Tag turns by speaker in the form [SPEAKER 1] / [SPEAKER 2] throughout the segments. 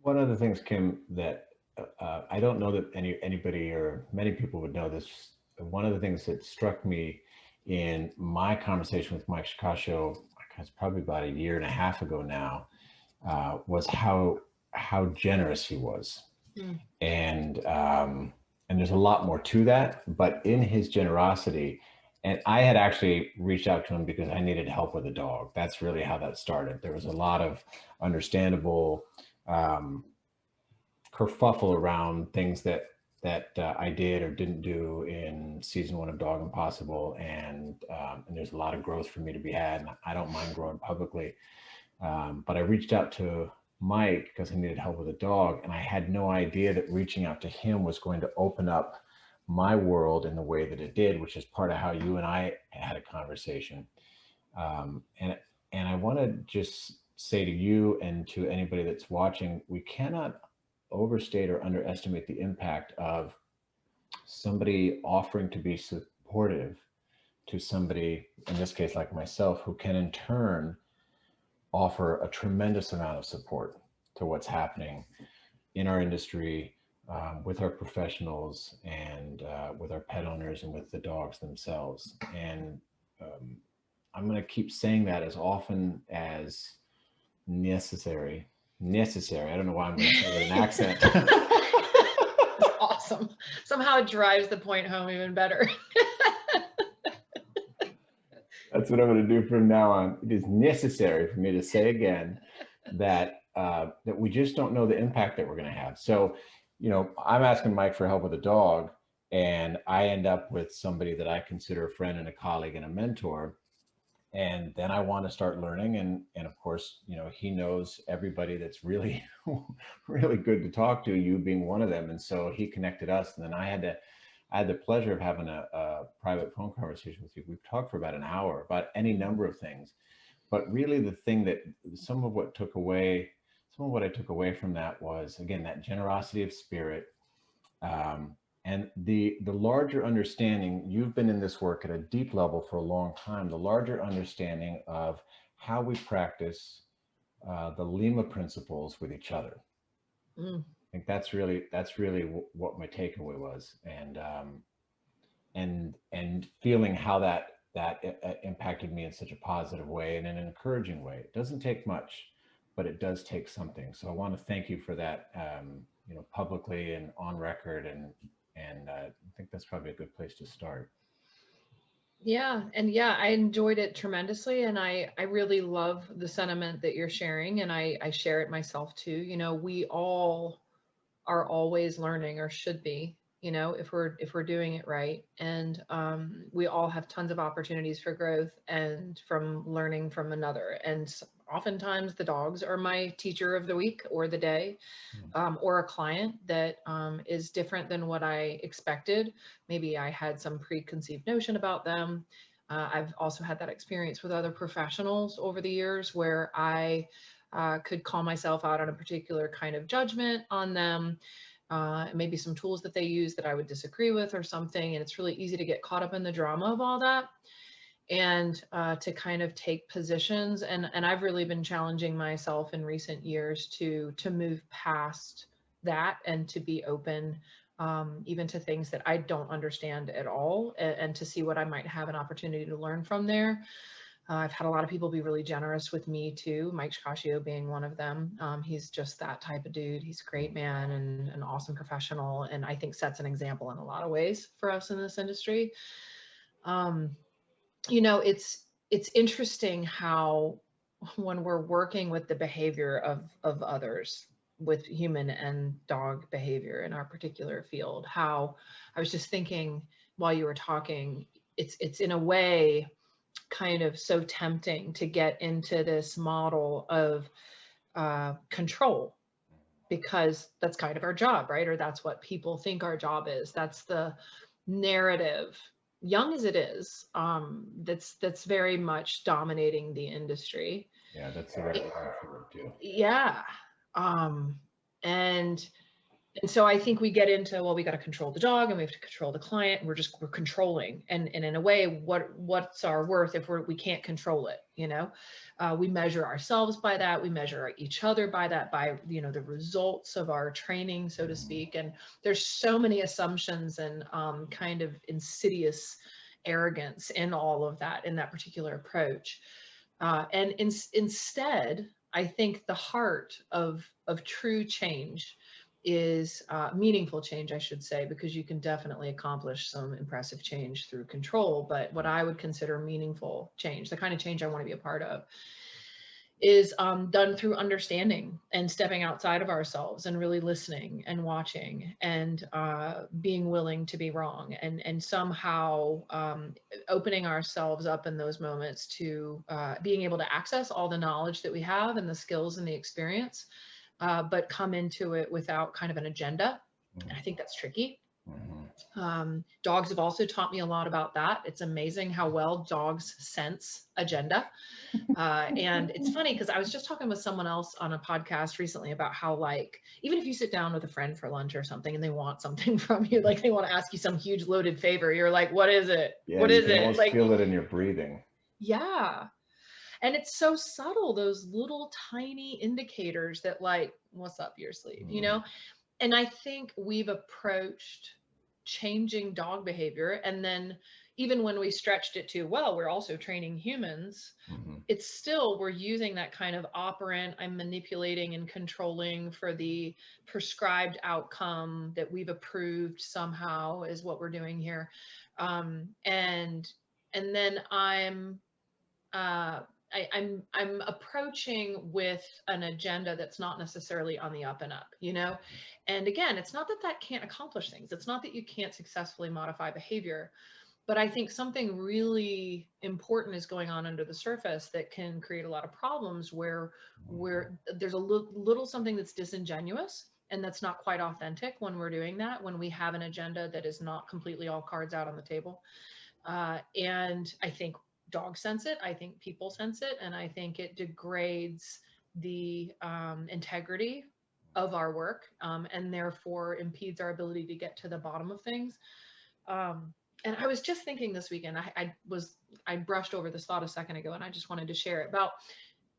[SPEAKER 1] One of the things, Kim, that I don't know that anybody or many people would know this. One of the things that struck me in my conversation with Mike Shikasho, it's probably about a year and a half ago now, was how generous he was,
[SPEAKER 2] Mm.
[SPEAKER 1] and and there's a lot more to that. But in his generosity, and I had actually reached out to him because I needed help with a dog. That's really how that started. There was a lot of understandable um, kerfuffle around things that I did or didn't do in season one of Dog Impossible, and there's a lot of growth for me to be had. And I don't mind growing publicly, but I reached out to Mike because I needed help with a dog, and I had no idea that reaching out to him was going to open up my world in the way that it did, which is part of how you and I had a conversation. Um, and and I want to just say to you and to anybody that's watching, we cannot overstate or underestimate the impact of somebody offering to be supportive to somebody, in this case, like myself, who can in turn offer a tremendous amount of support to what's happening in our industry, with our professionals, and with our pet owners, and with the dogs themselves. And um, I'm going to keep saying that as often as necessary. Necessary. I don't know why I'm going to say it with an accent.
[SPEAKER 2] It's awesome. Somehow it drives the point home even better.
[SPEAKER 1] That's what I'm going to do from now on. It is necessary for me to say again that that we just don't know the impact that we're going to have. So, I'm asking Mike for help with a dog, and I end up with somebody that I consider a friend and a colleague and a mentor. And then I want to start learning, and of course, he knows everybody that's really really good to talk to, you being one of them. And so he connected us, and then I had the pleasure of having a private phone conversation with you. We've talked for about an hour about any number of things, but really the thing that some of what took away, some of what I took away from that was, again, that generosity of spirit, um, and the larger understanding. You've been in this work at a deep level for a long time. The larger understanding of how we practice the Lima principles with each other.
[SPEAKER 2] Mm.
[SPEAKER 1] I think that's really what my takeaway was, and feeling how that impacted me in such a positive way and in an encouraging way. It doesn't take much, but it does take something. So I want to thank you for that, publicly and on record, and I think that's probably a good place to start.
[SPEAKER 2] Yeah, and yeah, I enjoyed it tremendously, and I really love the sentiment that you're sharing, and I share it myself too. We all are always learning, or should be, if we're doing it right. And we all have tons of opportunities for growth and from learning from another. And oftentimes the dogs are my teacher of the week or the day, or a client that is different than what I expected. Maybe I had some preconceived notion about them. I've also had that experience with other professionals over the years where I could call myself out on a particular kind of judgment on them, maybe some tools that they use that I would disagree with or something. And it's really easy to get caught up in the drama of all that, and to kind of take positions. And I've really been challenging myself in recent years to move past that and to be open, even to things that I don't understand at all, and to see what I might have an opportunity to learn from there. I've had a lot of people be really generous with me too, Mike Shikasho being one of them. He's just that type of dude. He's a great man and an awesome professional, and I think sets an example in a lot of ways for us in this industry. Um, it's interesting how when we're working with the behavior of others, with human and dog behavior in our particular field, how I was just thinking while you were talking, it's in a way kind of so tempting to get into this model of control, because that's kind of our job, right? Or that's what people think our job is. That's the narrative, young as it is, that's very much dominating the industry.
[SPEAKER 1] Yeah, that's the right word for it too.
[SPEAKER 2] Yeah. Um, and And so I think we get into, well, we got to control the dog and we have to control the client. We're controlling. And in a way, what's our worth if we can't control it? You know, we measure ourselves by that. We measure each other by that, by, you know, the results of our training, so to speak. And there's so many assumptions and kind of insidious arrogance in all of that, in that particular approach. And instead, I think the heart of true change is meaningful change, I should say, because you can definitely accomplish some impressive change through control. But what I would consider meaningful change, the kind of change I want to be a part of, is done through understanding and stepping outside of ourselves and really listening and watching and being willing to be wrong and somehow opening ourselves up in those moments to being able to access all the knowledge that we have and the skills and the experience, but come into it without kind of an agenda. And I think that's tricky. Dogs have also taught me a lot about that. It's amazing how well dogs sense agenda. And it's funny because I was just talking with someone else on a podcast recently about how, like, even if you sit down with a friend for lunch or something and they want something from you, like they want to ask you some huge loaded favor, you're like, what is it?
[SPEAKER 1] Yeah,
[SPEAKER 2] what
[SPEAKER 1] you
[SPEAKER 2] is
[SPEAKER 1] can
[SPEAKER 2] it?
[SPEAKER 1] almost
[SPEAKER 2] Like,
[SPEAKER 1] feel it in your breathing.
[SPEAKER 2] yeah. And it's so subtle, those little tiny indicators that, like, what's up your sleeve, you know? And I think we've approached changing dog behavior. And then even when we stretched it to, well, we're also training humans, it's still, we're using that kind of operant, I'm manipulating and controlling for the prescribed outcome that we've approved somehow is what we're doing here. And then uh, I'm approaching with an agenda that's not necessarily on the up and up, you know? And again, it's not that that can't accomplish things. It's not that you can't successfully modify behavior, but I think something really important is going on under the surface that can create a lot of problems where there's a little something that's disingenuous and that's not quite authentic when we're doing that, when we have an agenda that is not completely all cards out on the table. And I think dogs sense it. I think people sense it. And I think it degrades the integrity of our work, and therefore impedes our ability to get to the bottom of things. And I was just thinking this weekend, I brushed over this thought a second ago and I just wanted to share it about,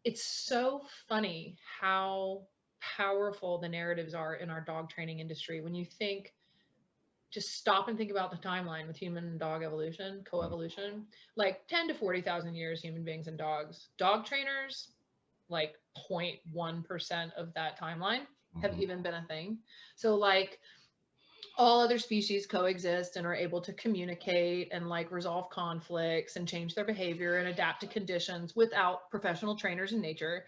[SPEAKER 2] it's so funny how powerful the narratives are in our dog training industry. When you think, just stop and think about the timeline with human and dog evolution, coevolution, like 10 to 40,000 years, human beings and dogs. Dog trainers, like 0.1% of that timeline have even been a thing. So like all other species coexist and are able to communicate and like resolve conflicts and change their behavior and adapt to conditions without professional trainers in nature.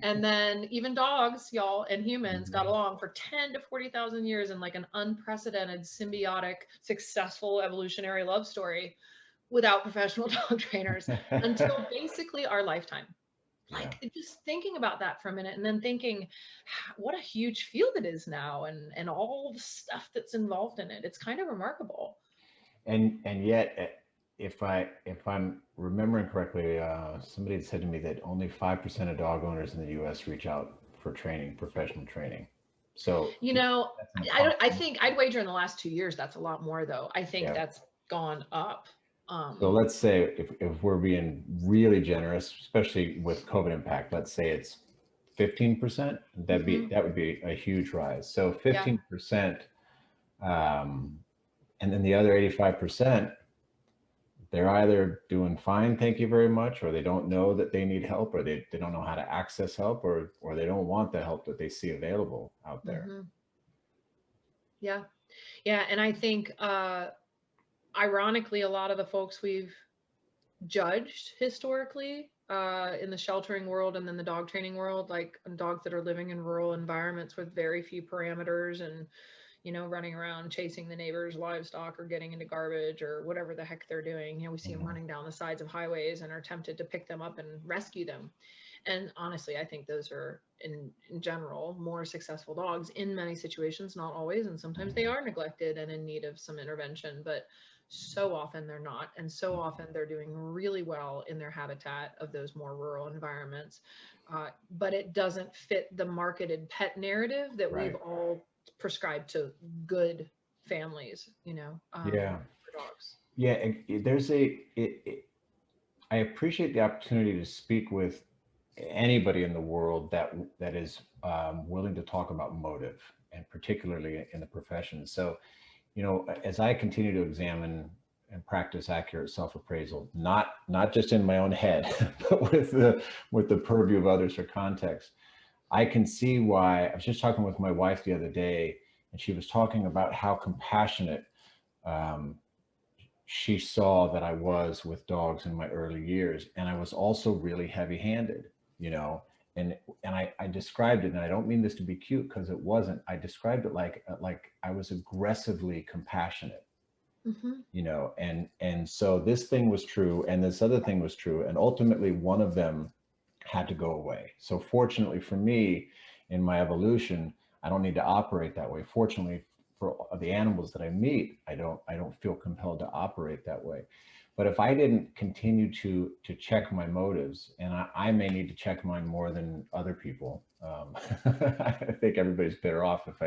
[SPEAKER 2] And then even dogs, y'all, and humans got along for 10 to 40,000 years in like an unprecedented, symbiotic, successful evolutionary love story without professional dog trainers until basically our lifetime. Like just thinking about that for a minute and then thinking what a huge field it is now and all the stuff that's involved in it. It's kind of remarkable.
[SPEAKER 1] And yet, if I'm remembering correctly, somebody had said to me that only 5% of dog owners in the U.S. reach out for training, professional training. So
[SPEAKER 2] You know,
[SPEAKER 1] that's
[SPEAKER 2] I think I'd wager in the last 2 years that's a lot more though. I think that's gone up.
[SPEAKER 1] So let's say if we're being really generous, especially with COVID impact, let's say it's 15%, that would be a huge rise. So 15%, and then the other 85%, they're either doing fine, thank you very much, or they don't know that they need help, or they don't know how to access help, or they don't want the help that they see available out there.
[SPEAKER 2] Yeah. And I think ironically, a lot of the folks we've judged historically in the sheltering world and then the dog training world, like dogs that are living in rural environments with very few parameters and, you know, running around chasing the neighbor's livestock or getting into garbage or whatever the heck they're doing. You know, we see them running down the sides of highways and are tempted to pick them up and rescue them. And honestly, I think those are in general more successful dogs in many situations, not always. And sometimes they are neglected and in need of some intervention, but so often they're not. And so often they're doing really well in their habitat of those more rural environments. But it doesn't fit the marketed pet narrative that we've all prescribed to good families,
[SPEAKER 1] Yeah.
[SPEAKER 2] for dogs.
[SPEAKER 1] Yeah. There's I appreciate the opportunity to speak with anybody in the world that is willing to talk about motive, and particularly in the profession. So, as I continue to examine and practice accurate self-appraisal, not just in my own head, but with the purview of others for context, I can see why. I was just talking with my wife the other day, and she was talking about how compassionate um, she saw that I was with dogs in my early years. And I was also really heavy handed, you know, and I described it, and I don't mean this to be cute because it wasn't. I described it like I was aggressively compassionate,
[SPEAKER 2] Mm-hmm.
[SPEAKER 1] and so this thing was true and this other thing was true. And ultimately one of them had to go away. So fortunately for me, in my evolution, I don't need to operate that way. Fortunately for the animals that I meet, I don't feel compelled to operate that way. But if I didn't continue to check my motives, and I may need to check mine more than other people, I think everybody's better off if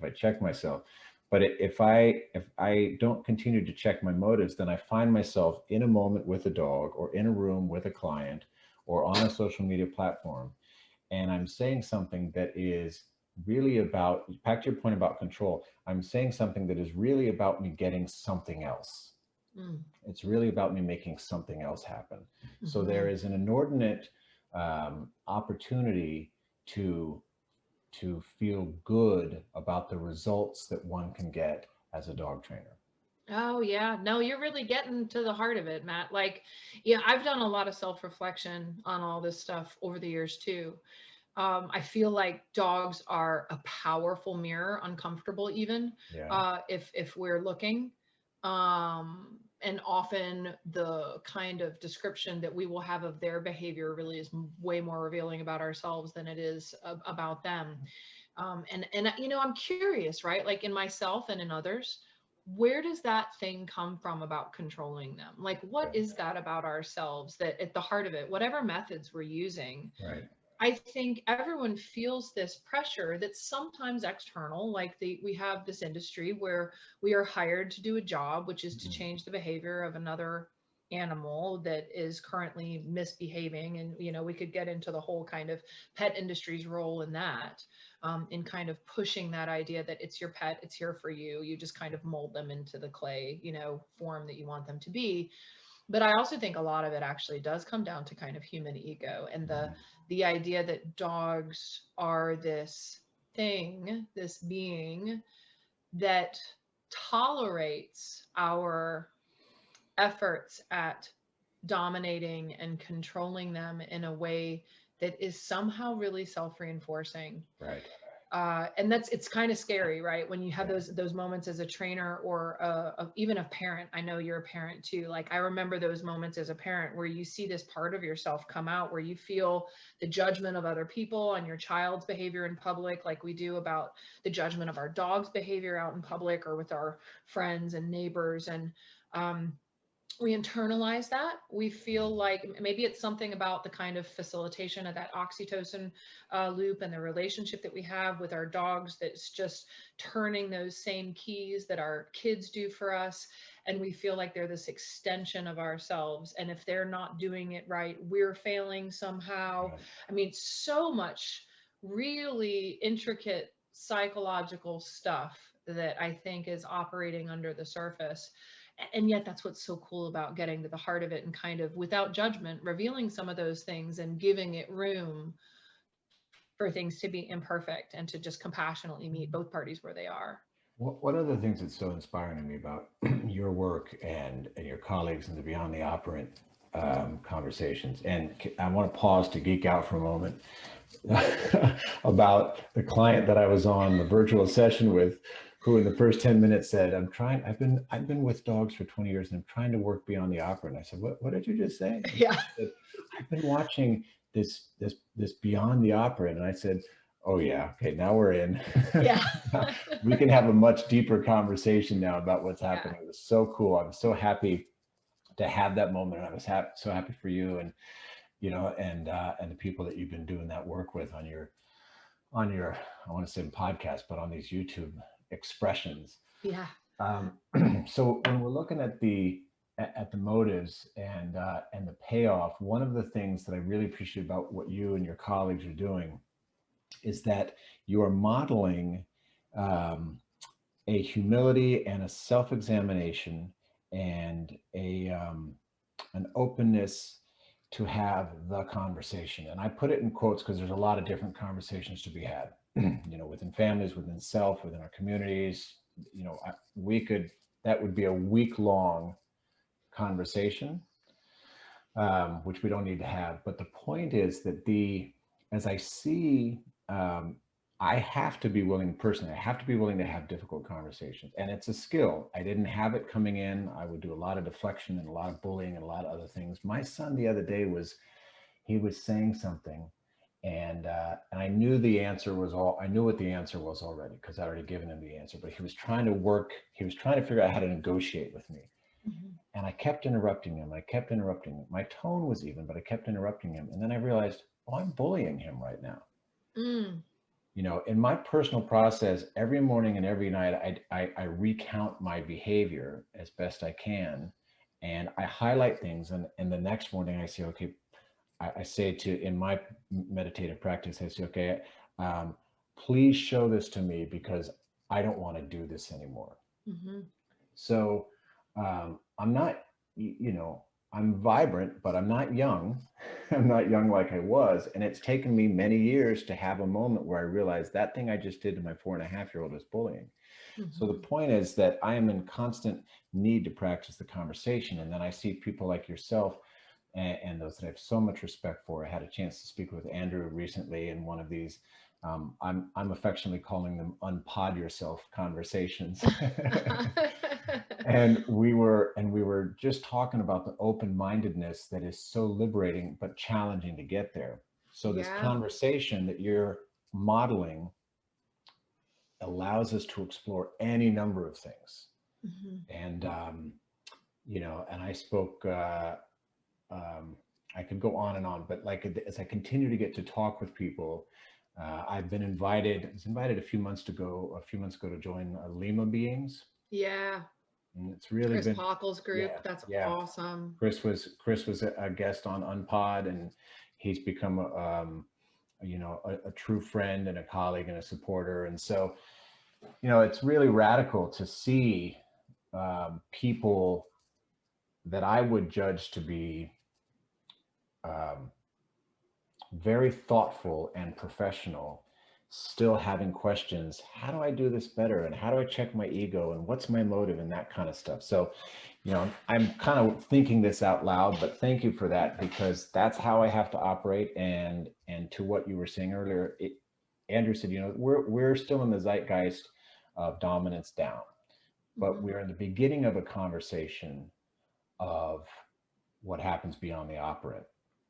[SPEAKER 1] I check myself. But if I don't continue to check my motives, then I find myself in a moment with a dog, or in a room with a client, or on a social media platform, and I'm saying something that is really about, back to your point about control, I'm saying something that is really about me getting something else.
[SPEAKER 2] Mm.
[SPEAKER 1] It's really about me making something else happen. So
[SPEAKER 2] Mm-hmm.
[SPEAKER 1] there is an inordinate opportunity to feel good about the results that one can get as a dog trainer.
[SPEAKER 2] Oh yeah. No, you're really getting to the heart of it, Matt. Like, yeah, I've done a lot of self-reflection on all this stuff over the years too. I feel like dogs are a powerful mirror, uncomfortable even,
[SPEAKER 1] Yeah.
[SPEAKER 2] if we're looking. And often the kind of description that we will have of their behavior really is way more revealing about ourselves than it is about them. And I'm curious, right? Like in myself and in others, where does that thing come from about controlling them? Like, what
[SPEAKER 1] Yeah.
[SPEAKER 2] is that about ourselves that at the heart of it, whatever methods we're using,
[SPEAKER 1] Right.
[SPEAKER 2] I think everyone feels this pressure that's sometimes external. Like we have this industry where we are hired to do a job, which is to
[SPEAKER 1] Mhm.
[SPEAKER 2] change the behavior of another animal that is currently misbehaving. And, we could get into the whole kind of pet industry's role in that, in kind of pushing that idea that it's your pet, it's here for you. You just kind of mold them into the clay, form that you want them to be. But I also think a lot of it actually does come down to kind of human ego and the idea that dogs are this thing, this being that tolerates our efforts at dominating and controlling them in a way that is somehow really self-reinforcing.
[SPEAKER 1] Right.
[SPEAKER 2] And it's kind of scary, right? When you have
[SPEAKER 1] Yeah.
[SPEAKER 2] those moments as a trainer or even a parent. I know you're a parent too. Like I remember those moments as a parent where you see this part of yourself come out, where you feel the judgment of other people on your child's behavior in public, like we do about the judgment of our dog's behavior out in public or with our friends and neighbors. And um, we internalize that. We feel like maybe it's something about the kind of facilitation of that oxytocin loop and the relationship that we have with our dogs that's just turning those same keys that our kids do for us. And we feel like they're this extension of ourselves. And if they're not doing it right, we're failing somehow.
[SPEAKER 1] Right.
[SPEAKER 2] I mean, so much really intricate psychological stuff that I think is operating under the surface. And yet that's what's so cool about getting to the heart of it and kind of without judgment revealing some of those things and giving it room for things to be imperfect and to just compassionately meet both parties where they are.
[SPEAKER 1] One of the things that's so inspiring to me about your work and your colleagues in the Beyond the Operant conversations, and I want to pause to geek out for a moment about the client that I was on the virtual session with, who in the first 10 minutes said, I've been with dogs for 20 years and I'm trying to work beyond the opera. And I said, what did you just say? And
[SPEAKER 2] Yeah.
[SPEAKER 1] she said, I've been watching this Beyond the Opera. And I said, oh yeah, okay, now we're in.
[SPEAKER 2] Yeah.
[SPEAKER 1] We can have a much deeper conversation now about what's
[SPEAKER 2] Yeah.
[SPEAKER 1] happening. It was so cool. I was so happy to have that moment. And I was so happy for you and and the people that you've been doing that work with on your, I want to say podcast, but on these YouTube expressions.
[SPEAKER 2] Yeah.
[SPEAKER 1] Um, so when we're looking at the motives and the payoff, one of the things that I really appreciate about what you and your colleagues are doing is that you are modeling um, a humility and a self-examination and an openness to have the conversation. And I put it in quotes because there's a lot of different conversations to be had, within families, within self, within our communities. We could, that would be a week long conversation, which we don't need to have. But the point is that as I see, I have to be willing personally, I have to be willing to have difficult conversations. And it's a skill. I didn't have it coming in. I would do a lot of deflection and a lot of bullying and a lot of other things. My son the other day he was saying something, and I knew the answer was I knew what the answer was already because I already given him the answer, but he was trying to figure out how to negotiate with me.
[SPEAKER 2] Mhm.
[SPEAKER 1] And I kept interrupting him. I kept interrupting him. My tone was even, but I kept interrupting him. And then I realized, oh, I'm bullying him right now.
[SPEAKER 2] Mm.
[SPEAKER 1] In my personal process, every morning and every night, I recount my behavior as best I can. And I highlight things. And the next morning I say, okay, I say in my meditative practice, I say, okay, um, please show this to me because I don't want to do this anymore.
[SPEAKER 2] Mhm.
[SPEAKER 1] So I'm not, I'm vibrant, but I'm not young. I'm not young like I was. And it's taken me many years to have a moment where I realized that thing I just did to my 4.5-year-old was bullying. So the
[SPEAKER 2] Mhm.
[SPEAKER 1] point is that I am in constant need to practice the conversation. And then I see people like yourself and those that I have so much respect for. I had a chance to speak with Andrew recently in one of these. I'm affectionately calling them unpod yourself conversations. And we were just talking about the open-mindedness that is so liberating but challenging to get there. So this
[SPEAKER 2] Yeah.
[SPEAKER 1] conversation that you're modeling allows us to explore any number of things.
[SPEAKER 2] Mhm.
[SPEAKER 1] And and I spoke. Um, I could go on and on, but like as I continue to get to talk with people, I've been invited. I was invited a few months ago to join Lima Beings,
[SPEAKER 2] Yeah.
[SPEAKER 1] and it's really
[SPEAKER 2] Chris
[SPEAKER 1] been,
[SPEAKER 2] Hockel's group.
[SPEAKER 1] yeah,
[SPEAKER 2] That's
[SPEAKER 1] yeah.
[SPEAKER 2] awesome.
[SPEAKER 1] Chris was a guest on Unpod, and he's become a true friend and a colleague and a supporter. And so, it's really radical to see people that I would judge to be um, very thoughtful and professional, still having questions. How do I do this better? And how do I check my ego? And what's my motive and that kind of stuff? So, I'm kind of thinking this out loud, but thank you for that because that's how I have to operate. And to what you were saying earlier, Andrew said, we're still in the zeitgeist of dominance down, but
[SPEAKER 2] Mhm.
[SPEAKER 1] we're in the beginning of a conversation of what happens beyond the operant.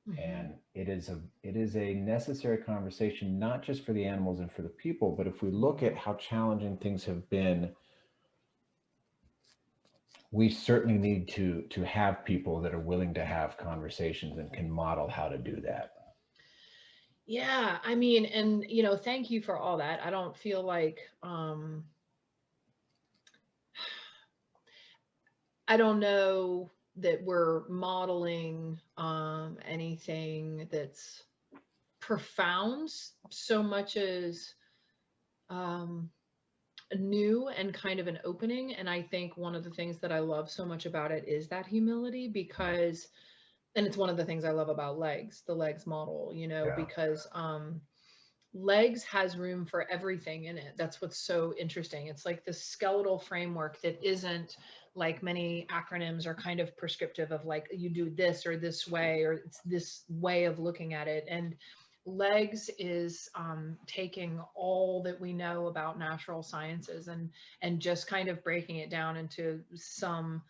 [SPEAKER 2] Mhm.
[SPEAKER 1] And it is a necessary conversation, not just for the animals and for the people, but if we look at how challenging things have been, we certainly need to have people that are willing to have conversations and can model how to do that.
[SPEAKER 2] Yeah, I mean, and thank you for all that. I don't feel like I don't know that we're modeling anything that's profound so much as um new and kind of an opening. And I think one of the things that I love so much about it is that humility because, and it's one of the things I love about legs, the legs model,
[SPEAKER 1] Yeah.
[SPEAKER 2] because legs has room for everything in it. That's what's so interesting. It's like this skeletal framework that isn't like many acronyms are kind of prescriptive of like you do this or this way or it's this way of looking at it. And legs is taking all that we know about natural sciences and just kind of breaking it down into some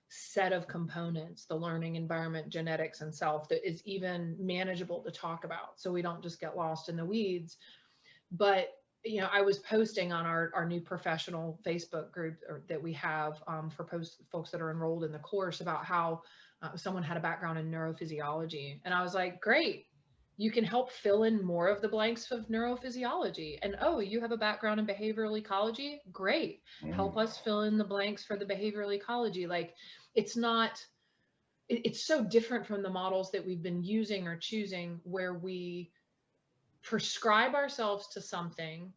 [SPEAKER 2] set of components, the learning environment, genetics, and self that is even manageable to talk about. So we don't just get lost in the weeds. But I was posting on our new professional Facebook group that we have for folks that are enrolled in the course about how someone had a background in neurophysiology. And I was like, great. you can help fill in more of the blanks of neurophysiology. And oh, you have a background in behavioral ecology? Great. Help us fill in the blanks for the behavioral ecology. Like, it's not, it's so different from the models that we've been using or choosing, where we prescribe ourselves to something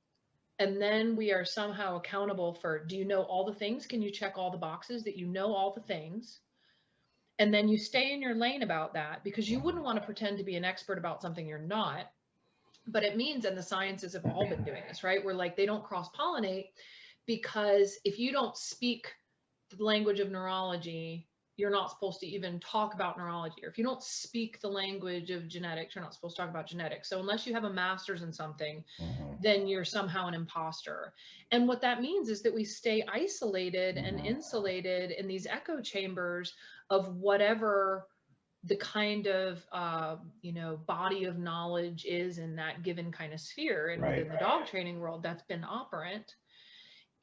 [SPEAKER 2] and then we are somehow accountable for, do you know all the things? Can you check all the boxes that you know all the things? And then you stay in your lane about that, because you wouldn't want to pretend to be an expert about something you're not. But it means, and the sciences have all been doing this, right? We're like, they don't cross pollinate, because if you don't speak the language of neurology, you're not supposed to even talk about neurology. Or if you don't speak the language of genetics, you're not supposed to talk about genetics. So unless you have a master's in something, then you're somehow an imposter. And what that means is that we stay isolated and insulated in these echo chambers of whatever the kind of body of knowledge is in that given kind of sphere. And within the dog training world, that's been operant.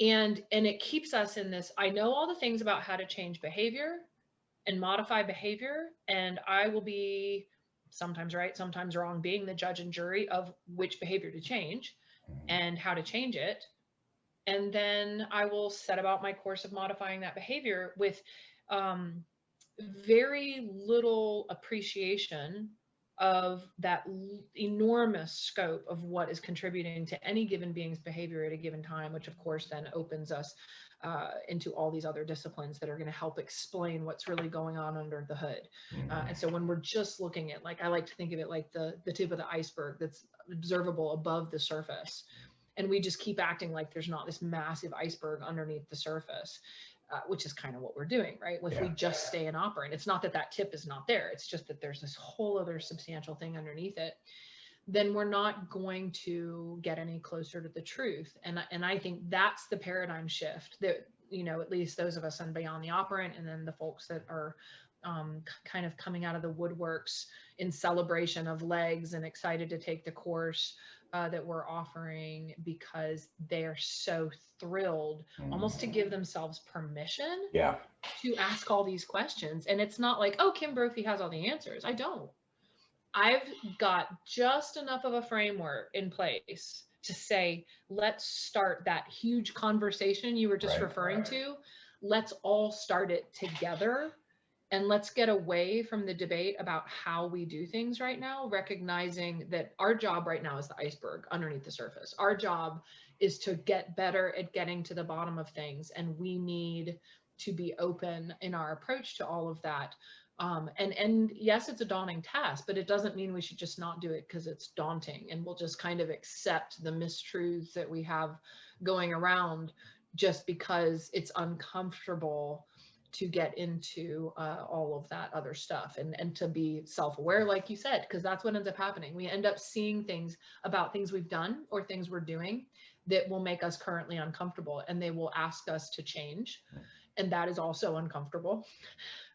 [SPEAKER 2] And it keeps us in this, I know all the things about how to change behavior and modify behavior, and I will be sometimes right, sometimes wrong, being the judge and jury of which behavior to change and how to change it. And then I will set about my course of modifying that behavior with very little appreciation of that enormous scope of what is contributing to any given being's behavior at a given time, which of course then opens us into all these other disciplines that are going to help explain what's really going on under the hood. And so when we're just looking at, like, I like to think of it like the tip of the iceberg that's observable above the surface. And we just keep acting like there's not this massive iceberg underneath the surface. Which is kind of what we're doing, right? If we just stay in operant, it's not that that tip is not there. It's just that there's this whole other substantial thing underneath it. Then we're not going to get any closer to the truth. And I think that's the paradigm shift that, at least those of us on Beyond the Operant, and then the folks that are kind of coming out of the woodworks in celebration of L.E.G.S and excited to take the course that we're offering, because they're so thrilled almost to give themselves permission to ask all these questions. And it's not like, oh, Kim Brophey has all the answers. I don't. I've got just enough of a framework in place to say, let's start that huge conversation you were just referring to. Let's all start it together. And let's get away from the debate about how we do things right now, recognizing that our job right now is the iceberg underneath the surface. Our job is to get better at getting to the bottom of things. And we need to be open in our approach to all of that. And yes, it's a daunting task, but it doesn't mean we should just not do it because it's daunting, and we'll just kind of accept the mistruths that we have going around just because it's uncomfortable to get into all of that other stuff, and to be self-aware, like you said, because that's what ends up happening. We end up seeing things about things we've done or things we're doing that will make us currently uncomfortable, and they will ask us to change. And that is also uncomfortable.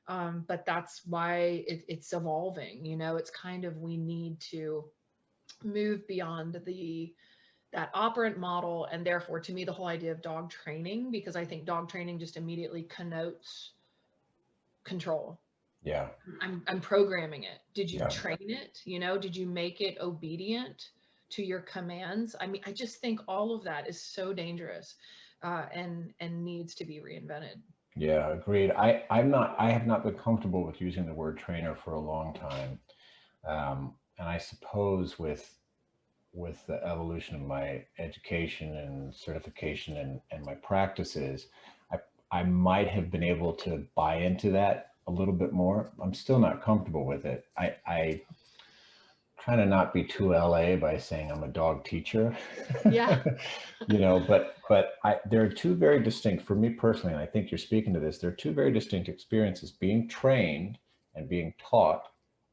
[SPEAKER 2] But that's why it's evolving. It's kind of, we need to move beyond that operant model, and therefore, to me, the whole idea of dog training, because I think dog training just immediately connotes control. I'm programming it. Did you train it? Did you make it obedient to your commands? I mean, I just think all of that is so dangerous, and needs to be reinvented.
[SPEAKER 1] Yeah, agreed. I have not been comfortable with using the word trainer for a long time. And I suppose with the evolution of my education and certification and my practices, I might have been able to buy into that a little bit more. I'm still not comfortable with it. I try to not be too LA by saying I'm a dog teacher.
[SPEAKER 2] Yeah.
[SPEAKER 1] But there are two very distinct, for me personally, and I think you're speaking to this, there are two very distinct experiences. Being trained and being taught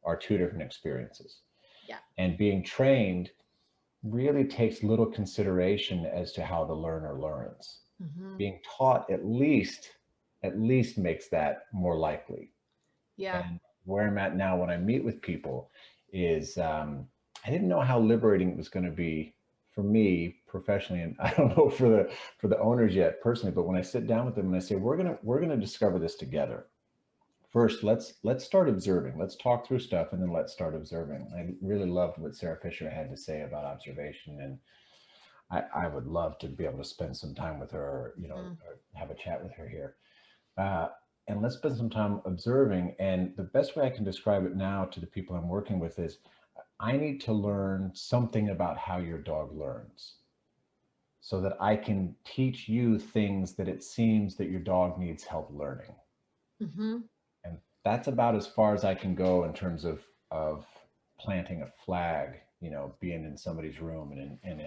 [SPEAKER 1] are two different experiences.
[SPEAKER 2] Yeah.
[SPEAKER 1] And being trained really takes little consideration as to how the learner learns. Being taught at least makes that more likely.
[SPEAKER 2] Yeah.
[SPEAKER 1] And where I'm at now when I meet with people is I didn't know how liberating it was going to be for me professionally, and I don't know for the owners yet personally, but when I sit down with them and I say, we're gonna discover this together. first, let's start observing. Let's talk through stuff, and then let's start observing. I really loved what Sarah Fisher had to say about observation, and I would love to be able to spend some time with her, or, or have a chat with her here. Uh, and let's spend some time observing. And the best way I can describe it now to the people I'm working with is, I need to learn something about how your dog learns, so that I can teach you things that it seems that your dog needs help learning.
[SPEAKER 2] Mm-hmm.
[SPEAKER 1] And that's about as far as I can go in terms of planting a flag, being in somebody's room and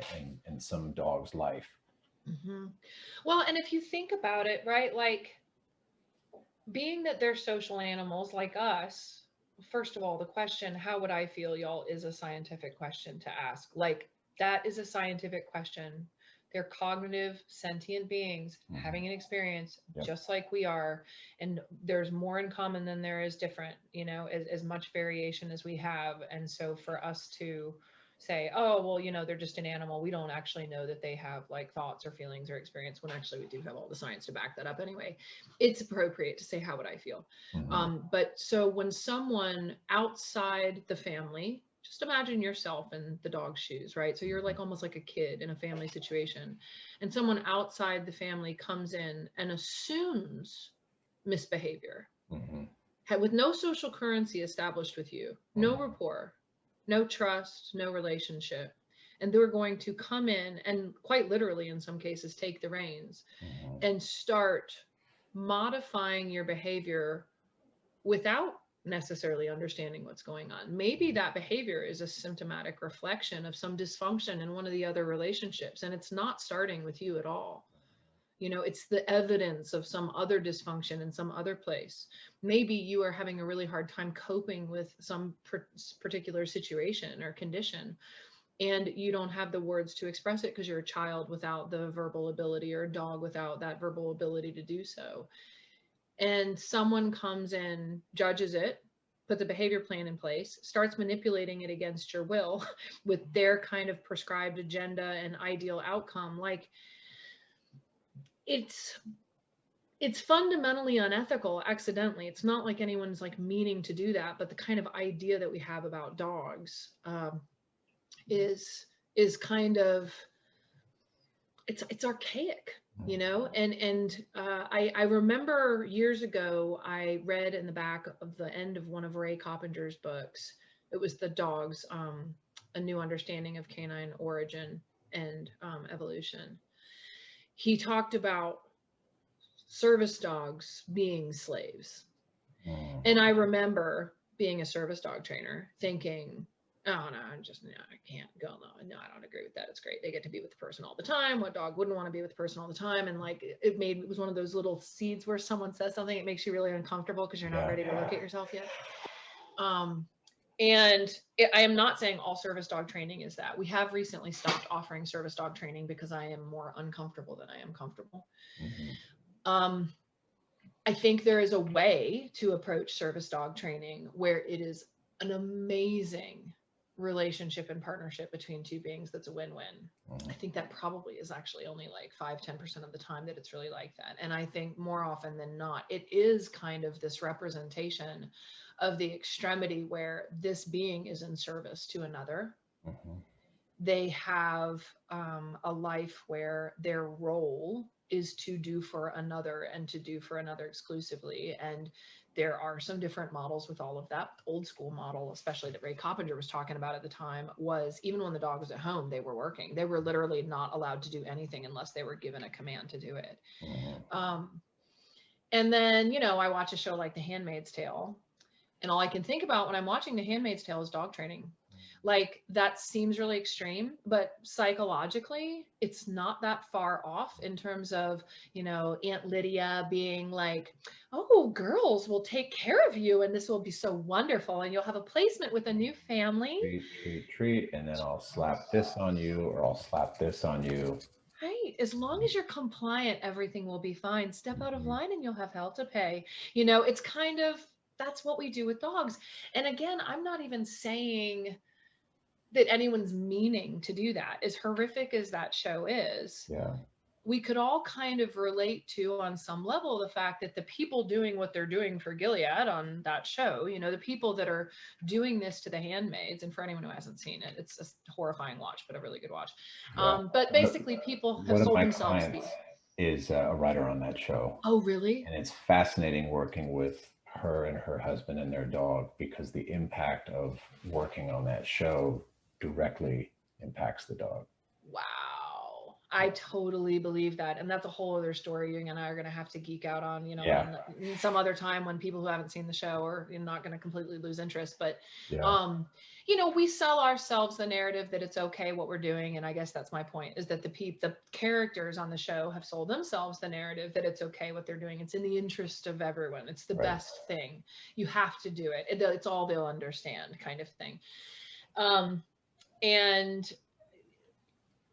[SPEAKER 1] in some dog's life.
[SPEAKER 2] Mm-hmm. Well, and if you think about it, right, like being that they're social animals like us, first of all, the question, how would I feel, y'all, is a scientific question to ask. Like, that is a scientific question. They're cognitive, sentient beings having an experience
[SPEAKER 1] Yep.
[SPEAKER 2] just like we are. And there's more in common than there is different, as much variation as we have. And so for us to say, oh, well, they're just an animal, we don't actually know that they have like thoughts or feelings or experience, when actually we do have all the science to back that up anyway. It's appropriate to say, how would I feel? But so when someone outside the family, just imagine yourself in the dog's shoes, right? So you're like almost like a kid in a family situation, and someone outside the family comes in and assumes misbehavior with no social currency established with you, no rapport, no trust, no relationship. And they're going to come in and quite literally, in some cases, take the reins and start modifying your behavior without necessarily understanding what's going on. Maybe that behavior is a symptomatic reflection of some dysfunction in one of the other relationships, and it's not starting with you at all. It's the evidence of some other dysfunction in some other place. Maybe you are having a really hard time coping with some particular situation or condition, and you don't have the words to express it because you're a child without the verbal ability, or a dog without that verbal ability to do so. And someone comes in, judges it, puts a behavior plan in place, starts manipulating it against your will with their kind of prescribed agenda and ideal outcome. Like, it's fundamentally unethical accidentally. It's not like anyone's like meaning to do that, but the kind of idea that we have about dogs is kind of, it's archaic, and I remember years ago I read in the back of the end of one of Ray Coppinger's books. It was The Dogs, A New Understanding of Canine Origin and Evolution. He talked about service dogs being slaves. And I remember being a service dog trainer thinking, oh no, I can't go. No, I don't agree with that. It's great. They get to be with the person all the time. What dog wouldn't want to be with the person all the time? And like, it was one of those little seeds where someone says something, it makes you really uncomfortable because you're not ready to look at yourself yet. And I am not saying all service dog training is that. We have recently stopped offering service dog training because I am more uncomfortable than I am comfortable. I think there is a way to approach service dog training where it is an amazing relationship and partnership between two beings that's a win-win. I think that probably is actually only like 5-10% of the time that it's really like that. And I think more often than not, it is kind of this representation of the extremity where this being is in service to another. They have a life where their role is to do for another and to do for another exclusively. And there are some different models with all of that. The old school model, especially that Ray Coppinger was talking about at the time, was even when the dog was at home, they were working. They were literally not allowed to do anything unless they were given a command to do it. And then, I watch a show like The Handmaid's Tale, and all I can think about when I'm watching The Handmaid's Tale is dog training. Like, that seems really extreme, but psychologically, it's not that far off in terms of, Aunt Lydia being like, oh, girls will take care of you and this will be so wonderful and you'll have a placement with a new family.
[SPEAKER 1] Treat, and then I'll slap this on you, or I'll slap this on you.
[SPEAKER 2] Right. As long as you're compliant, everything will be fine. Step out of line and you'll have hell to pay. It's kind of, that's what we do with dogs. And again, I'm not even saying that anyone's meaning to do that. As horrific as that show is, we could all kind of relate to, on some level, the fact that the people doing what they're doing for Gilead on that show, you know, the people that are doing this to the handmaids, and for anyone who hasn't seen it, it's a horrifying watch, but a really good watch.
[SPEAKER 1] Yeah.
[SPEAKER 2] But basically, people have
[SPEAKER 1] One of
[SPEAKER 2] sold
[SPEAKER 1] my
[SPEAKER 2] themselves.
[SPEAKER 1] clients is a writer on that show,
[SPEAKER 2] Oh, really?
[SPEAKER 1] and it's fascinating working with her and her husband and their dog, because the impact of working on that show directly impacts the dog.
[SPEAKER 2] Wow. I totally believe that. And that's a whole other story you and I are going to have to geek out on, you know,
[SPEAKER 1] Yeah.
[SPEAKER 2] in some other time when people who haven't seen the show are not going to completely lose interest. But,
[SPEAKER 1] Yeah.
[SPEAKER 2] you know, we sell ourselves the narrative that it's okay what we're doing. And I guess that's my point, is that the characters on the show have sold themselves the narrative that it's okay what they're doing. It's in the interest of everyone. It's the
[SPEAKER 1] Right.
[SPEAKER 2] best thing. You have to do it. It's all they'll understand, kind of thing. And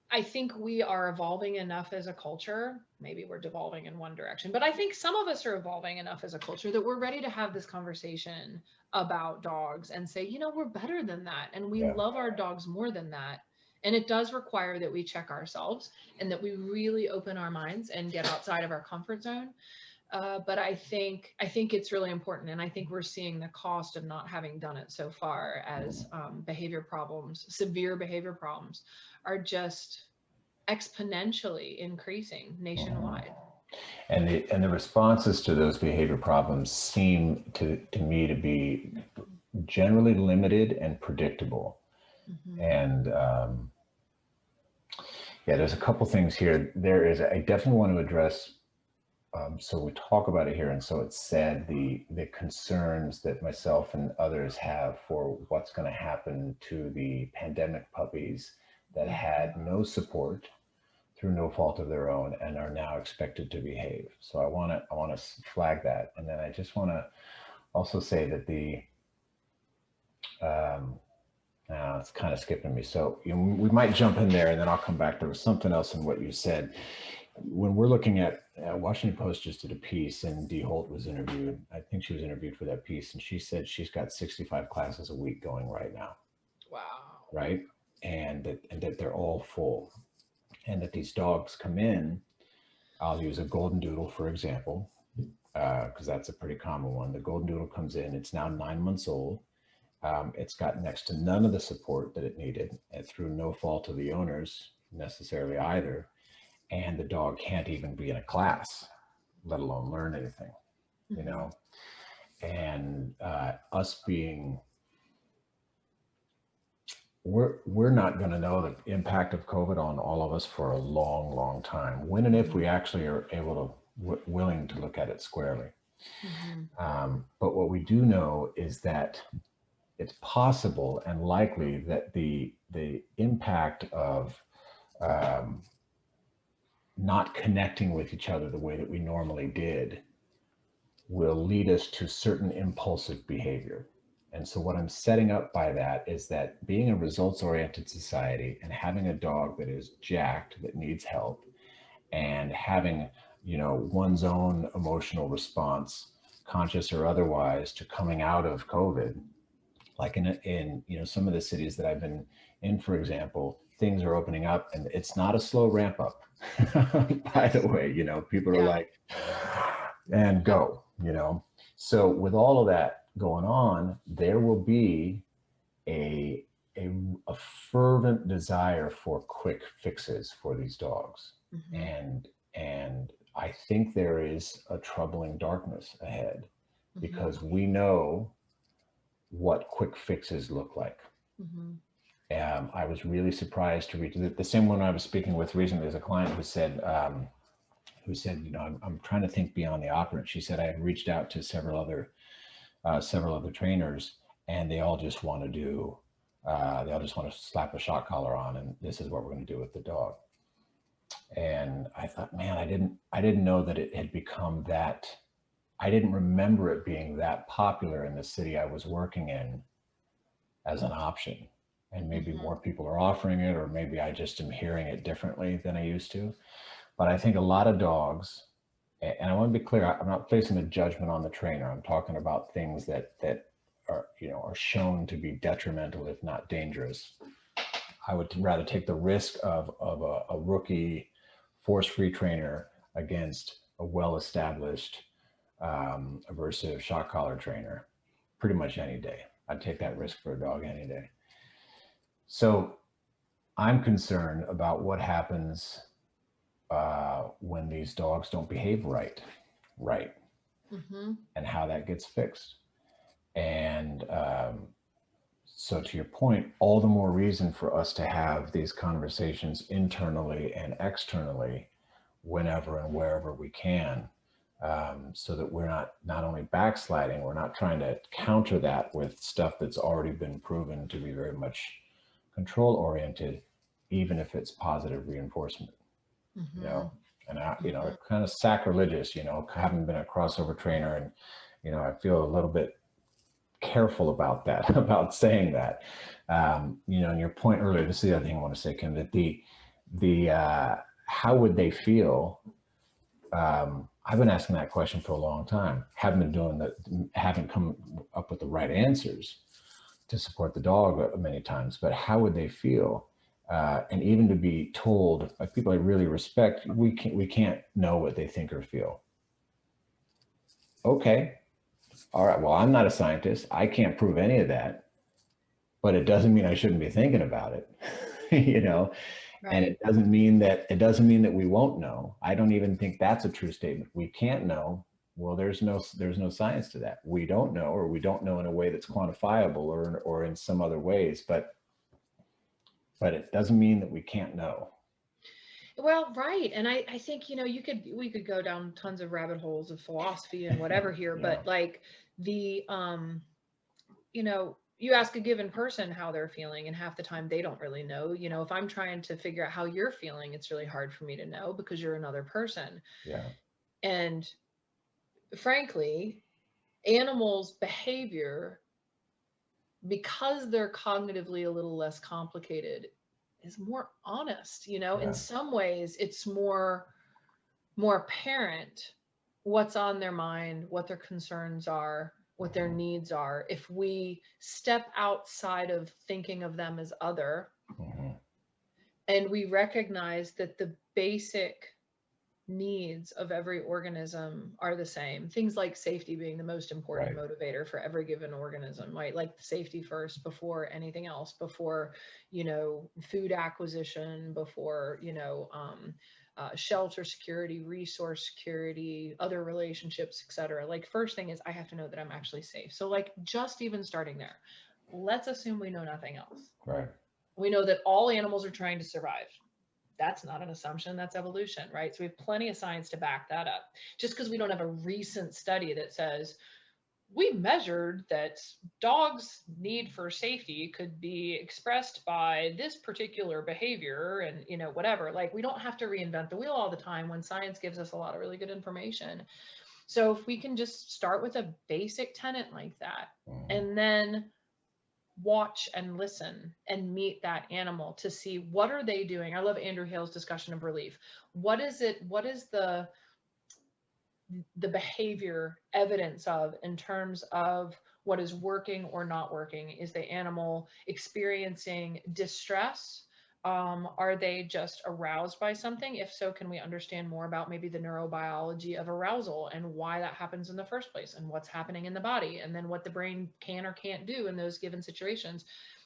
[SPEAKER 2] I think we are evolving enough as a culture. Maybe we're devolving in one direction, but I think some of us are evolving enough as a culture that we're ready to have this conversation about dogs and say, you know, we're better than that. And we
[SPEAKER 1] Yeah.
[SPEAKER 2] love our dogs more than that. And it does require that we check ourselves and that we really open our minds and get outside of our comfort zone. But I think it's really important, and I think we're seeing the cost of not having done it so far, as behavior problems, severe behavior problems, are just exponentially increasing nationwide.
[SPEAKER 1] And the responses to those behavior problems seem to me to be generally limited and predictable.
[SPEAKER 2] Mm-hmm.
[SPEAKER 1] And yeah, there's a couple things here. I definitely want to address. So we talk about it here, and so it's said the concerns that myself and others have for what's going to happen to the pandemic puppies that had no support through no fault of their own and are now expected to behave. So I want to flag that, and then I just want to also say that it's kind of skipping me. So we might jump in there, and then I'll come back. There was something else in what you said. When we're looking at Washington Post just did a piece, and Dee Holt was interviewed. I think she was interviewed for that piece, and she said she's got 65 classes a week going right now.
[SPEAKER 2] Wow.
[SPEAKER 1] Right, and that they're all full, and that these dogs come in. I'll use a golden doodle for example, because that's a pretty common one. The golden doodle comes in. It's now 9 months old. It's got next to none of the support that it needed, and through no fault of the owners necessarily either. And the dog can't even be in a class, let alone learn anything, you know. And us being, we're not going to know the impact of COVID on all of us for a long, long time. When and if we actually are able to, willing to look at it squarely. But what we do know is that it's possible and likely that the impact of not connecting with each other the way that we normally did will lead us to certain impulsive behavior. And so what I'm setting up by that is that being a results-oriented society and having a dog that is jacked, that needs help, and having, you know, one's own emotional response, conscious or otherwise, to coming out of COVID, like in you know, some of the cities that I've been in, for example, things are opening up, and it's not a slow ramp up. By the way, you know, people are like, and go, you know. So with all of that going on, there will be a fervent desire for quick fixes for these dogs. And I think there is a troubling darkness ahead, because we know what quick fixes look like. I was really surprised to read the same one I was speaking with recently. There's a client who said, you know, I'm trying to think beyond the operant. She said I had reached out to several other trainers, and they all just want to do, they all just want to slap a shock collar on, and this is what we're going to do with the dog. And I thought, man, I didn't know that it had become that. I didn't remember it being that popular in the city I was working in as an option. And maybe more people are offering it, or maybe I just am hearing it differently than I used to. But I think a lot of dogs, and I want to be clear, I'm not placing a judgment on the trainer. I'm talking about things that are, you know, are shown to be detrimental, if not dangerous. I would rather take the risk of a rookie force-free trainer against a well-established aversive shock collar trainer pretty much any day. I'd take that risk for a dog any day. So I'm concerned about what happens when these dogs don't behave right, and how that gets fixed. And so to your point, all the more reason for us to have these conversations internally and externally whenever and wherever we can, so that we're not only backsliding, we're not trying to counter that with stuff that's already been proven to be very much control oriented, even if it's positive reinforcement, you know. And I, you know, kind of sacrilegious, you know, having been a crossover trainer, and you know, I feel a little bit careful about that, about saying that. You know, and your point earlier, this is the other thing I want to say, Kim, that the how would they feel? I've been asking that question for a long time. Haven't been doing that, haven't come up with the right answers to support the dog many times, but how would they feel? And even to be told, like people I really respect, we can't know what they think or feel. Okay, all right, well, I'm not a scientist. I can't prove any of that, but it doesn't mean I shouldn't be thinking about it, you know? Right. And it doesn't mean that we won't know. I don't even think that's a true statement. We can't know. Well, there's no science to that. We don't know, or we don't know in a way that's quantifiable, or in some other ways, but it doesn't mean that we can't know.
[SPEAKER 2] Well, right. And I think, you know, we could go down tons of rabbit holes of philosophy and whatever here, yeah. But like the, you know, you ask a given person how they're feeling, and half the time they don't really know. You know, if I'm trying to figure out how you're feeling, it's really hard for me to know because you're another person.
[SPEAKER 1] Yeah.
[SPEAKER 2] And frankly, animals' behavior, because they're cognitively a little less complicated, is more honest. You know, yeah. In some ways it's more apparent what's on their mind, what their concerns are, what their needs are, if we step outside of thinking of them as other, and we recognize that the basic needs of every organism are the same. Things like safety being the most important motivator for every given organism, right? Like safety first before anything else, before, you know, food acquisition, before, you know, shelter security, resource security, other relationships, etc. Like first thing is I have to know that I'm actually safe. So like just even starting there, let's assume we know nothing else.
[SPEAKER 1] Right.
[SPEAKER 2] We know that all animals are trying to survive. That's not an assumption, that's evolution, right? So we have plenty of science to back that up. Just because we don't have a recent study that says we measured that dogs' need for safety could be expressed by this particular behavior and, you know, whatever. Like we don't have to reinvent the wheel all the time when science gives us a lot of really good information. So if we can just start with a basic tenet like that, and then watch and listen and meet that animal to see what are they doing. I love Andrew Hale's discussion of relief. What is the behavior evidence of in terms of what is working or not working? Is the animal experiencing distress? Are they just aroused by something? If so, can we understand more about maybe the neurobiology of arousal and why that happens in the first place, and what's happening in the body, and then what the brain can or can't do in those given situations?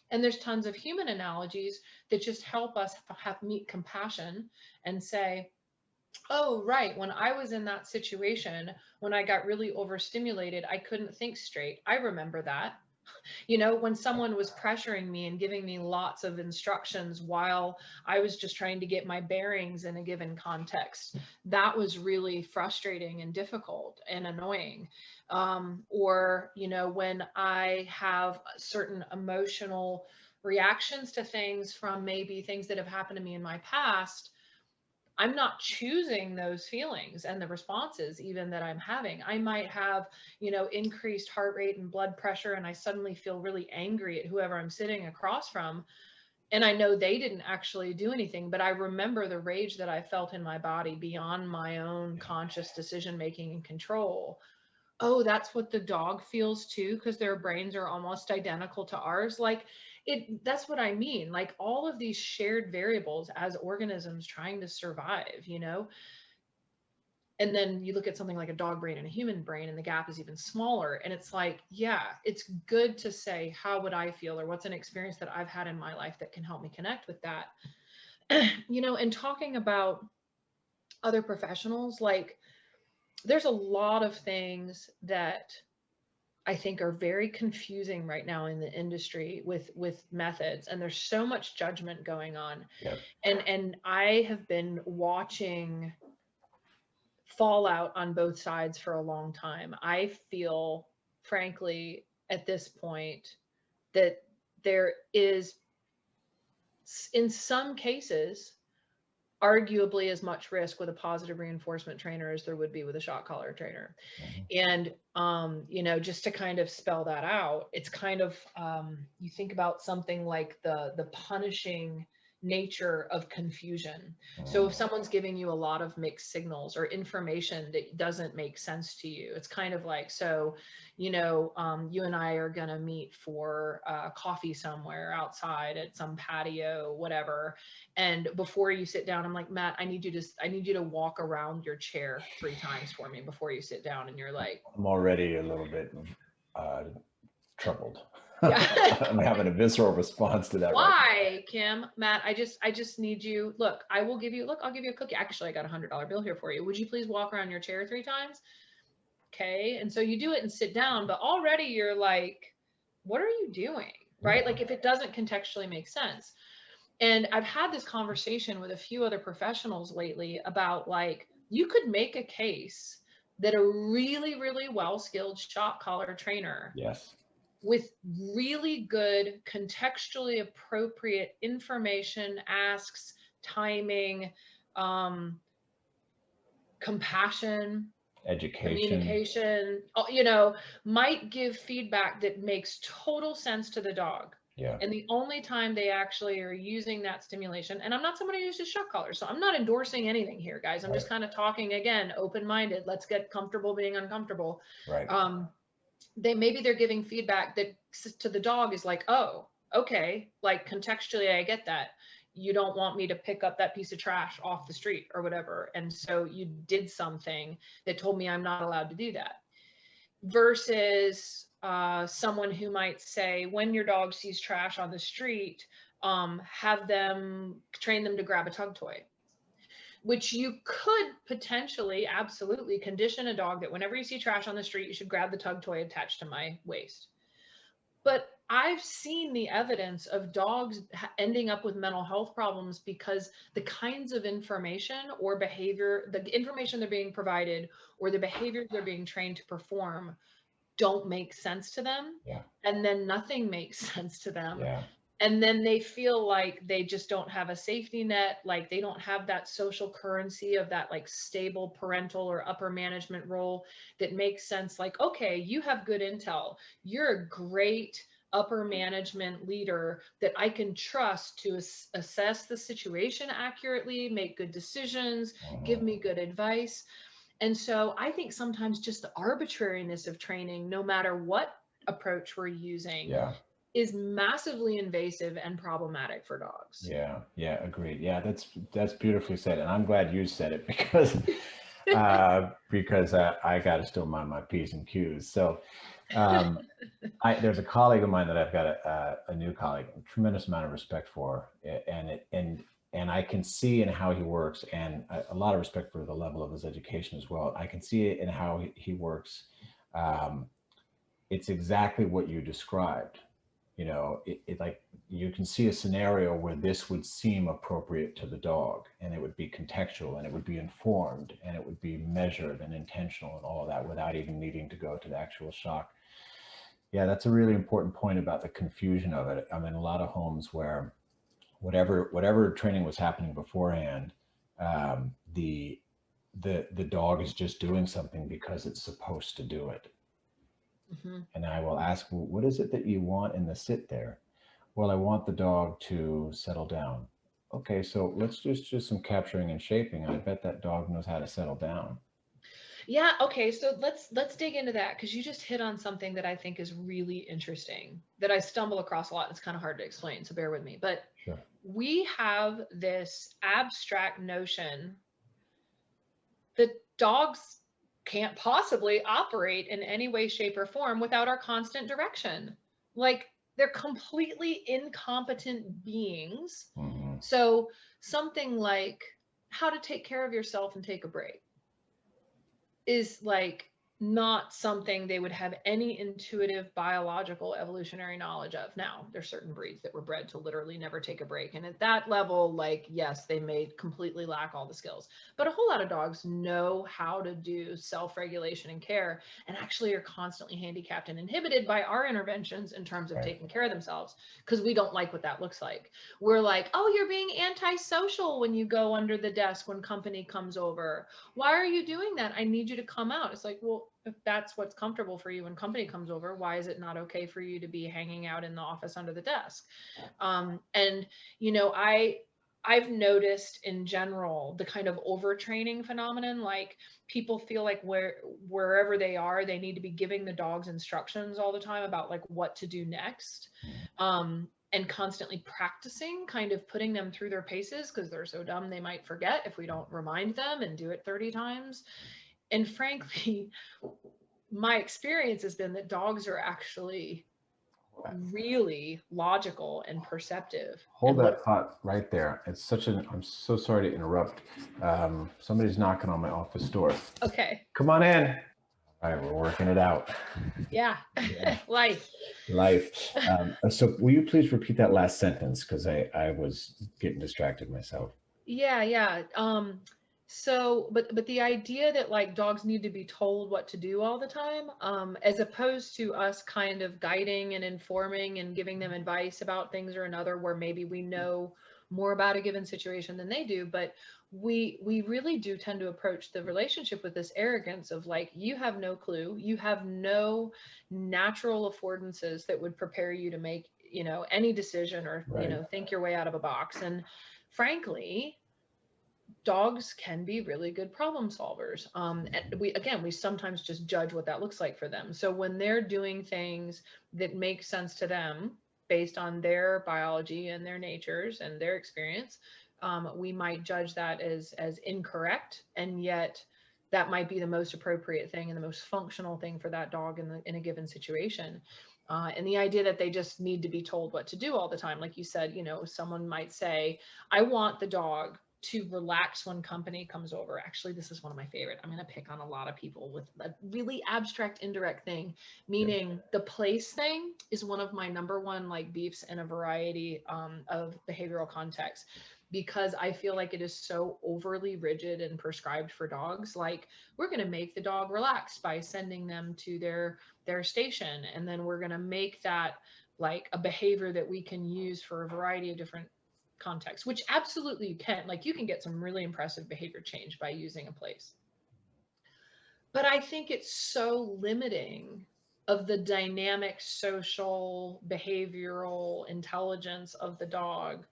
[SPEAKER 2] And there's tons of human analogies that just help us meet compassion and say, oh, right, when I was in that situation, when I got really overstimulated, I couldn't think straight. I remember that. You know, when someone was pressuring me and giving me lots of instructions while I was just trying to get my bearings in a given context, that was really frustrating and difficult and annoying. Or, you know, when I have certain emotional reactions to things from maybe things that have happened to me in my past, I'm not choosing those feelings and the responses even that I'm having. I might have, you know, increased heart rate and blood pressure, and I suddenly feel really angry at whoever I'm sitting across from. And I know they didn't actually do anything, but I remember the rage that I felt in my body beyond my own conscious decision-making and control. Oh, that's what the dog feels too, because their brains are almost identical to ours. Like, that's what I mean. Like all of these shared variables as organisms trying to survive, you know? And then you look at something like a dog brain and a human brain, and the gap is even smaller. And it's like, yeah, it's good to say, how would I feel, or what's an experience that I've had in my life that can help me connect with that? You know, and talking about other professionals, like there's a lot of things that I think are very confusing right now in the industry with methods, and there's so much judgment going on.
[SPEAKER 1] Yeah.
[SPEAKER 2] And I have been watching fallout on both sides for a long time. I feel, frankly, at this point, that there is, in some cases, arguably as much risk with a positive reinforcement trainer as there would be with a shock collar trainer.
[SPEAKER 1] Mhm.
[SPEAKER 2] And, you know, just to kind of spell that out, it's kind of, you think about something like the punishing nature of confusion. So if
[SPEAKER 1] Mhm.
[SPEAKER 2] someone's giving you a lot of mixed signals or information that doesn't make sense to you, it's kind of like, so, you know, you and I are going to meet for coffee somewhere outside at some patio, whatever. And before you sit down, I'm like, Matt, I need you to walk around your chair 3 times for me before you sit down. And you're like,
[SPEAKER 1] I'm already a little bit uh, troubled.
[SPEAKER 2] yeah.
[SPEAKER 1] I'm having a visceral response to that right now.
[SPEAKER 2] Why, Kim? Matt, I just need you. Look, I'll give you a cookie. Actually, I got $100 bill here for you. Would you please walk around your chair 3 times? Okay. And so you do it and sit down, but already you're like, what are you doing? Right?
[SPEAKER 1] Yeah.
[SPEAKER 2] Like if it doesn't contextually make sense. And I've had this conversation with a few other professionals lately about like, you could make a case that a really, really well skilled shock collar trainer
[SPEAKER 1] Yes.
[SPEAKER 2] with really good contextually appropriate information, asks, timing, um, compassion,
[SPEAKER 1] Education.
[SPEAKER 2] communication, you know, might give feedback that makes total sense to the dog.
[SPEAKER 1] Yeah.
[SPEAKER 2] And the only time they actually are using that stimulation, and I'm not somebody who uses shock collars, so I'm not endorsing anything here, guys. I'm
[SPEAKER 1] Right.
[SPEAKER 2] just kind of talking again, open-minded. Let's get comfortable being uncomfortable.
[SPEAKER 1] Right.
[SPEAKER 2] They're giving feedback that to the dog is like, oh, okay, like contextually, I get that. You don't want me to pick up that piece of trash off the street or whatever. And so you did something that told me I'm not allowed to do that. Versus someone who might say, when your dog sees trash on the street, have them train them to grab a tug toy, which you could potentially absolutely condition a dog that whenever you see trash on the street, you should grab the tug toy attached to my waist. But I've seen the evidence of dogs ending up with mental health problems because the kinds of information or behavior, the information they're being provided or the behaviors they're being trained to perform don't make sense to them.
[SPEAKER 1] Yeah.
[SPEAKER 2] And then nothing makes sense to them.
[SPEAKER 1] Yeah.
[SPEAKER 2] And then they feel like they just don't have a safety net, like they don't have that social currency of that like stable parental or upper management role that makes sense. Like, okay, you have good intel, you're a great upper management leader that I can trust to assess the situation accurately, make good decisions, give
[SPEAKER 1] Mhm.
[SPEAKER 2] me good advice. And so I think sometimes just the arbitrariness of training, no matter what approach we're using,
[SPEAKER 1] Yeah.
[SPEAKER 2] is massively invasive and problematic for dogs.
[SPEAKER 1] Yeah. Yeah. Agreed. Yeah. That's beautifully said, and I'm glad you said it because I got to still mind my P's and Q's. So um, there's a colleague of mine that I've got a new colleague, a tremendous amount of respect for, and I can see in how he works, and a lot of respect for the level of his education as well. I can see it in how he works. Um, it's exactly what you described. You know, it like you can see a scenario where this would seem appropriate to the dog, and it would be contextual, and it would be informed, and it would be measured and intentional, and all of that without even needing to go to the actual shock. Yeah, that's a really important point about the confusion of it. I'm in a lot of homes where whatever training was happening beforehand, the dog is just doing something because it's supposed to do it.
[SPEAKER 2] Mm-hmm.
[SPEAKER 1] And I will ask, well, what is it that you want in the sit there? Well, I want the dog to settle down. Okay, so let's just some capturing and shaping. I bet that dog knows how to settle down.
[SPEAKER 2] Yeah, okay, so let's dig into that because you just hit on something that I think is really interesting that I stumble across a lot. It's kind of hard to explain, so bear with me. But
[SPEAKER 1] Sure.
[SPEAKER 2] we have this abstract notion that dogs can't possibly operate in any way, shape, or form without our constant direction. Like they're completely incompetent beings.
[SPEAKER 1] Hmm.
[SPEAKER 2] So something like how to take care of yourself and take a break is like not something they would have any intuitive biological evolutionary knowledge of. Now, there's certain breeds that were bred to literally never take a break. And at that level, like, yes, they may completely lack all the skills. But a whole lot of dogs know how to do self-regulation and care and actually are constantly handicapped and inhibited by our interventions in terms of
[SPEAKER 1] Right.
[SPEAKER 2] taking care of themselves because we don't like what that looks like. We're like, oh, you're being antisocial when you go under the desk when company comes over. Why are you doing that? I need you to come out. It's like, well, if that's what's comfortable for you when company comes over, why is it not okay for you to be hanging out in the office under the desk? And you know, I've noticed in general the kind of overtraining phenomenon. Like people feel like wherever they are, they need to be giving the dogs instructions all the time about like what to do next. And constantly practicing, kind of putting them through their paces because they're so dumb they might forget if we don't remind them and do it 30 times. And frankly, my experience has been that dogs are actually really logical and perceptive.
[SPEAKER 1] Hold
[SPEAKER 2] And what,
[SPEAKER 1] that thought right there. It's such an, I'm so sorry to interrupt. Somebody's knocking on my office door.
[SPEAKER 2] okay,
[SPEAKER 1] Come on in. All right, we're working it out.
[SPEAKER 2] yeah,
[SPEAKER 1] Yeah,
[SPEAKER 2] life.
[SPEAKER 1] life. So will you please repeat that last sentence? Because I was getting distracted myself.
[SPEAKER 2] Yeah, yeah. So, but the idea that like dogs need to be told what to do all the time, as opposed to us kind of guiding and informing and giving them advice about things or another, where maybe we know more about a given situation than they do, but we really do tend to approach the relationship with this arrogance of like, you have no clue, you have no natural affordances that would prepare you to make, you know, any decision or, you
[SPEAKER 1] Right.
[SPEAKER 2] know, think your way out of a box. And frankly, dogs can be really good problem solvers. And we sometimes just judge what that looks like for them. So when they're doing things that make sense to them based on their biology and their natures and their experience, we might judge that as incorrect, and yet that might be the most appropriate thing and the most functional thing for that dog in a given situation. And the idea that they just need to be told what to do all the time, like you said, you know, someone might say, I want the dog to relax when company comes over. Actually, this is one of my favorite. I'm going to pick on a lot of people with a really abstract, indirect thing,
[SPEAKER 1] Yeah.
[SPEAKER 2] meaning the place thing is one of my number one like beefs in a variety of behavioral contexts, because I feel like it is so overly rigid and prescribed for dogs. Like we're going to make the dog relax by sending them to their station, and then we're going to make that like a behavior that we can use for a variety of different context, which absolutely you can. Like you can get some really impressive behavior change by using a place. But I think it's so limiting of the dynamic social behavioral intelligence of the dog,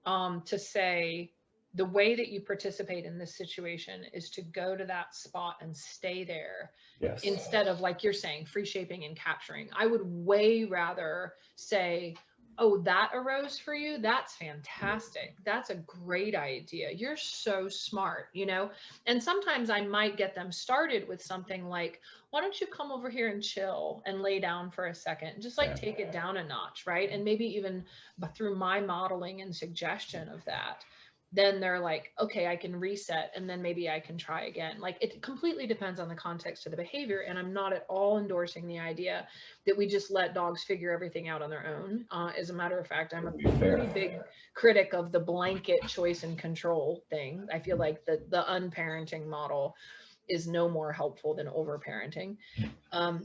[SPEAKER 2] to say the way that you participate in this situation is to go to that spot and stay there
[SPEAKER 1] Yes.
[SPEAKER 2] instead of, like you're saying, free shaping and capturing. I would way rather say, oh, that arose for you, that's fantastic, that's a great idea, you're so smart, you know. And sometimes I might get them started with something like, why don't you come over here and chill and lay down for a second, just like
[SPEAKER 1] Yeah.
[SPEAKER 2] take it down a notch, right? And maybe even, but through my modeling and suggestion of that, then they're like, okay, I can reset, and then maybe I can try again. Like it completely depends on the context of the behavior. And I'm not at all endorsing the idea that we just let dogs figure everything out on their own. As a matter of fact, I'm
[SPEAKER 1] To
[SPEAKER 2] a
[SPEAKER 1] be
[SPEAKER 2] pretty
[SPEAKER 1] fair.
[SPEAKER 2] big critic of the blanket choice and control thing. I feel like the unparenting model is no more helpful than overparenting.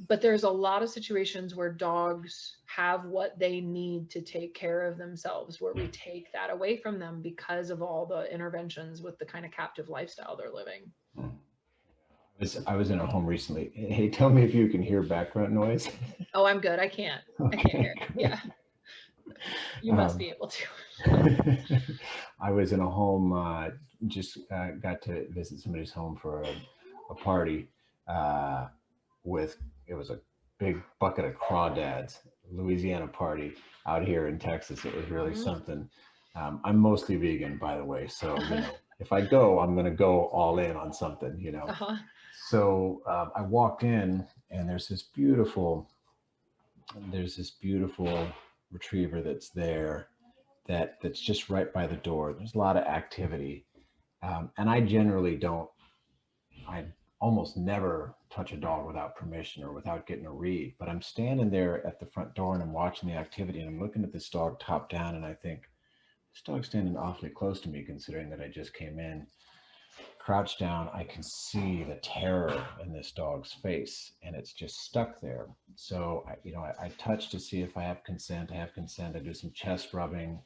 [SPEAKER 2] But there's a lot of situations where dogs have what they need to take care of themselves, where we take that away from them because of all the interventions with the kind of captive lifestyle they're living.
[SPEAKER 1] I was in a home recently. Hey, tell me if you can hear background noise.
[SPEAKER 2] Oh, I'm good. I can't. I can't hear
[SPEAKER 1] Okay,
[SPEAKER 2] it.
[SPEAKER 1] good.
[SPEAKER 2] Yeah, you must
[SPEAKER 1] Um,
[SPEAKER 2] be able to.
[SPEAKER 1] I was in a home, just got to visit somebody's home for a party. uh, with, it was a big bucket of crawdads, Louisiana party out here in Texas. It was really
[SPEAKER 2] Mhm.
[SPEAKER 1] something. I'm mostly vegan, by the way. So, if I go, I'm going to go all in on something.
[SPEAKER 2] Uh-huh.
[SPEAKER 1] So I walked in and there's this beautiful retriever that's there, that's just right by the door. There's a lot of activity. And I generally don't, I almost never touch a dog without permission or without getting a read. But I'm standing there at the front door and I'm watching the activity and I'm looking at this dog top down and I think, this dog's standing awfully close to me considering that I just came in. Crouched down, I can see the terror in this dog's face and it's just stuck there. So I touch to see if I have consent. I have consent. I do some chest rubbing.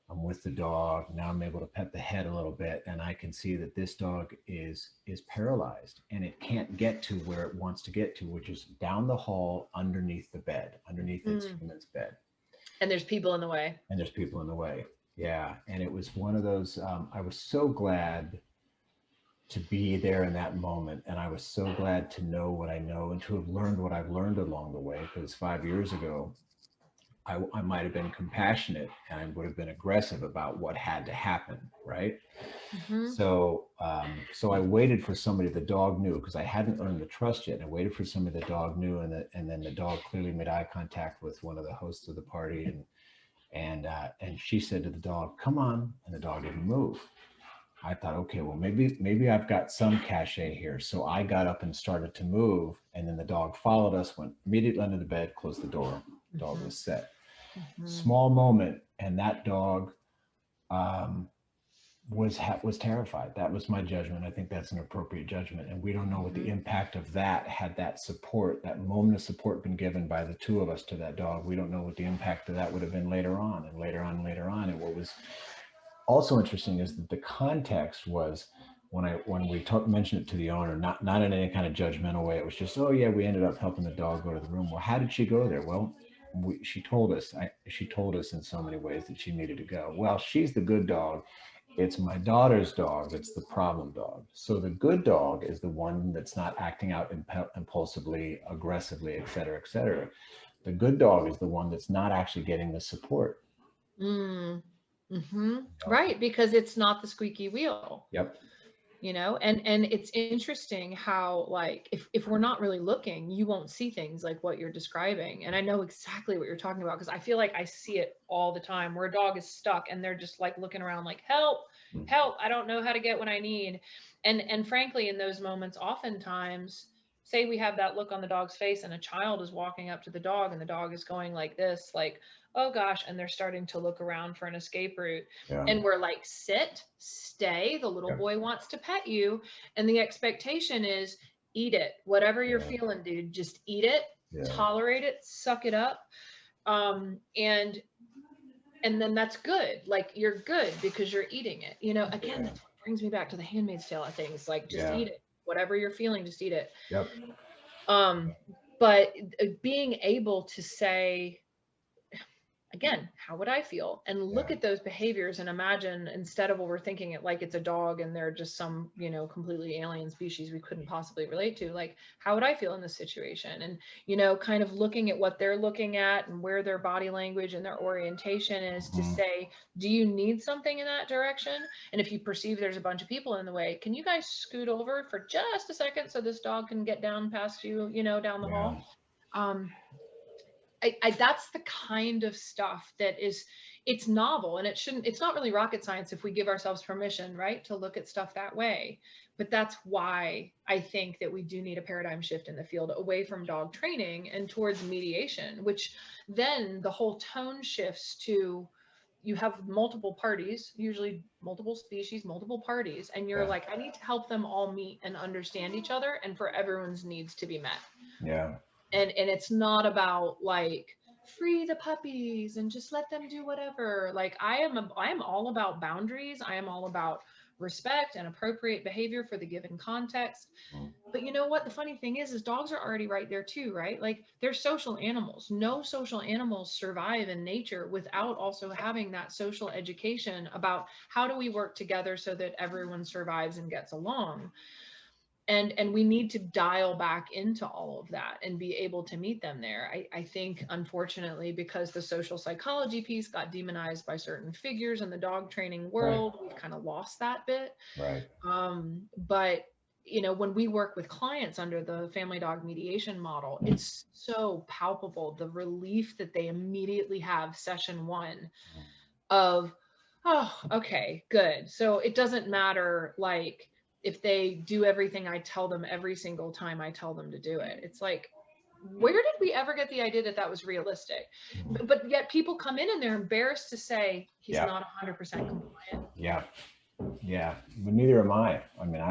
[SPEAKER 1] I'm with the dog. Now I'm able to pet the head a little bit, and I can see that this dog is paralyzed, and it can't get to where it wants to get to, which is down the hall underneath the bed, underneath its
[SPEAKER 2] Mm.
[SPEAKER 1] human's bed,
[SPEAKER 2] And there's people in the way.
[SPEAKER 1] and there's people in the way. Yeah, and it was one of those. I was so glad to be there in that moment, and I was so glad to know what I know and to have learned what I've learned along the way. Because 5 years ago, I might have been compassionate and I would have been aggressive about what had to happen, right?
[SPEAKER 2] Hmm.
[SPEAKER 1] So I waited for somebody the dog knew because I hadn't earned the trust yet. I waited for somebody the dog knew, and then the dog clearly made eye contact with one of the hosts of the party, and she said to the dog, "Come on," and the dog didn't move. I thought, okay, well maybe I've got some cachet here. So I got up and started to move, and then the dog followed us, went immediately under the bed, closed the door. Dog
[SPEAKER 2] Hmm.
[SPEAKER 1] was set.
[SPEAKER 2] Hmm.
[SPEAKER 1] Small moment, and that dog um, was terrified. That was my judgment. I think that's an appropriate judgment, and we don't know what the
[SPEAKER 2] Hmm.
[SPEAKER 1] impact of that, had that support, that moment of support, been given by the two of us to that dog. We don't know what the impact of that would have been later on, and later on, and later on. And what was also interesting is that the context was, when we mentioned it to the owner, not in any kind of judgmental way. It was just, oh yeah, we ended up helping the dog go to the room. Well, how did she go there? Well, she told us. She told us in so many ways that she needed to go. Well, she's the good dog. It's my daughter's dog that's the problem dog. So the good dog is the one that's not acting out impulsively, aggressively, et cetera, et cetera. The good dog is the one that's not actually getting the support.
[SPEAKER 2] Mm. Hmm.
[SPEAKER 1] You know?
[SPEAKER 2] Right, because it's not the squeaky wheel.
[SPEAKER 1] Yep.
[SPEAKER 2] And it's interesting how, like, if we're not really looking, you won't see things like what you're describing. And I know exactly what you're talking about because I feel like I see it all the time where a dog is stuck and they're just like looking around like, help, help, I don't know how to get what I need. And frankly, in those moments, oftentimes, say we have that look on the dog's face and a child is walking up to the dog and the dog is going like this, like, oh gosh, and they're starting to look around for an escape route,
[SPEAKER 1] Yeah.
[SPEAKER 2] and we're like, sit, stay, the little
[SPEAKER 1] Yep.
[SPEAKER 2] boy wants to pet you, and the expectation is eat it, whatever you're
[SPEAKER 1] Yeah.
[SPEAKER 2] feeling, dude, just eat it,
[SPEAKER 1] Yeah.
[SPEAKER 2] tolerate it, suck it up. Um and and then that's good, like you're good because you're eating it, again,
[SPEAKER 1] Yeah.
[SPEAKER 2] that's what brings me back to the Handmaid's Tale of things, like just
[SPEAKER 1] Yeah.
[SPEAKER 2] eat it, whatever you're feeling, just eat it.
[SPEAKER 1] Yep.
[SPEAKER 2] Um but being able to say, again, how would I feel? And look
[SPEAKER 1] Yeah.
[SPEAKER 2] at those behaviors and imagine, instead of overthinking it like it's a dog and they're just some, completely alien species we couldn't possibly relate to, like, how would I feel in this situation? And, kind of looking at what they're looking at and where their body language and their orientation is to
[SPEAKER 1] Mhm.
[SPEAKER 2] say, do you need something in that direction? And if you perceive there's a bunch of people in the way, can you guys scoot over for just a second so this dog can get down past you, down the
[SPEAKER 1] Yeah.
[SPEAKER 2] hall? Um, that's the kind of stuff that is, it's novel, and it's not really rocket science if we give ourselves permission, right, to look at stuff that way. But that's why I think that we do need a paradigm shift in the field, away from dog training and towards mediation, which then the whole tone shifts to, you have multiple parties, usually multiple species, multiple parties, and you're
[SPEAKER 1] Yeah.
[SPEAKER 2] like, I need to help them all meet and understand each other and for everyone's needs to be met.
[SPEAKER 1] Yeah.
[SPEAKER 2] And it's not about like, free the puppies and just let them do whatever. Like, I am all about boundaries, I am all about respect and appropriate behavior for the given context.
[SPEAKER 1] Mm.
[SPEAKER 2] But you know what, the funny thing is dogs are already right there too, right? Like, they're social animals. No social animals survive in nature without also having that social education about how do we work together so that everyone survives and gets along. And we need to dial back into all of that and be able to meet them there. I think, unfortunately, because the social psychology piece got demonized by certain figures in the dog training
[SPEAKER 1] Right.
[SPEAKER 2] world, we've kind of lost that bit.
[SPEAKER 1] Right.
[SPEAKER 2] But when we work with clients under the family dog mediation model, it's so palpable, the relief that they immediately have session one of, oh, okay, good. So it doesn't matter, like, if they do everything I tell them every single time I tell them to do it. It's like, where did we ever get the idea that that was realistic? But yet people come in and they're embarrassed to say he's
[SPEAKER 1] Yeah.
[SPEAKER 2] not 100% compliant.
[SPEAKER 1] Yeah. Yeah. But neither am I. I mean,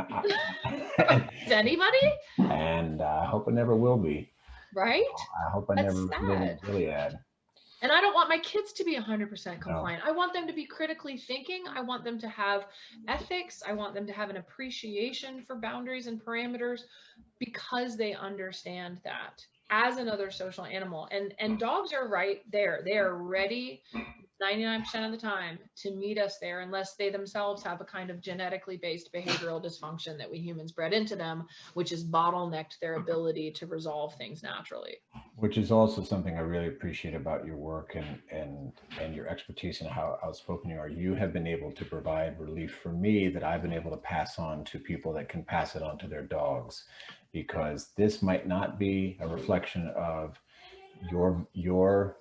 [SPEAKER 2] Is anybody?
[SPEAKER 1] And I hope it never will be.
[SPEAKER 2] Right?
[SPEAKER 1] I hope I
[SPEAKER 2] That's
[SPEAKER 1] never live in
[SPEAKER 2] sad.
[SPEAKER 1] Gilead.
[SPEAKER 2] And I don't want my kids to be 100%
[SPEAKER 1] No.
[SPEAKER 2] compliant. I want them to be critically thinking. I want them to have ethics. I want them to have an appreciation for boundaries and parameters, because they understand that as another social animal. And dogs are right there. They are ready 99% of the time to meet us there, unless they themselves have a kind of genetically based behavioral dysfunction that we humans bred into them, which has bottlenecked their ability to resolve things naturally.
[SPEAKER 1] Which is also something I really appreciate about your work and your expertise and how outspoken you are. You have been able to provide relief for me that I've been able to pass on to people that can pass it on to their dogs, because this might not be a reflection of your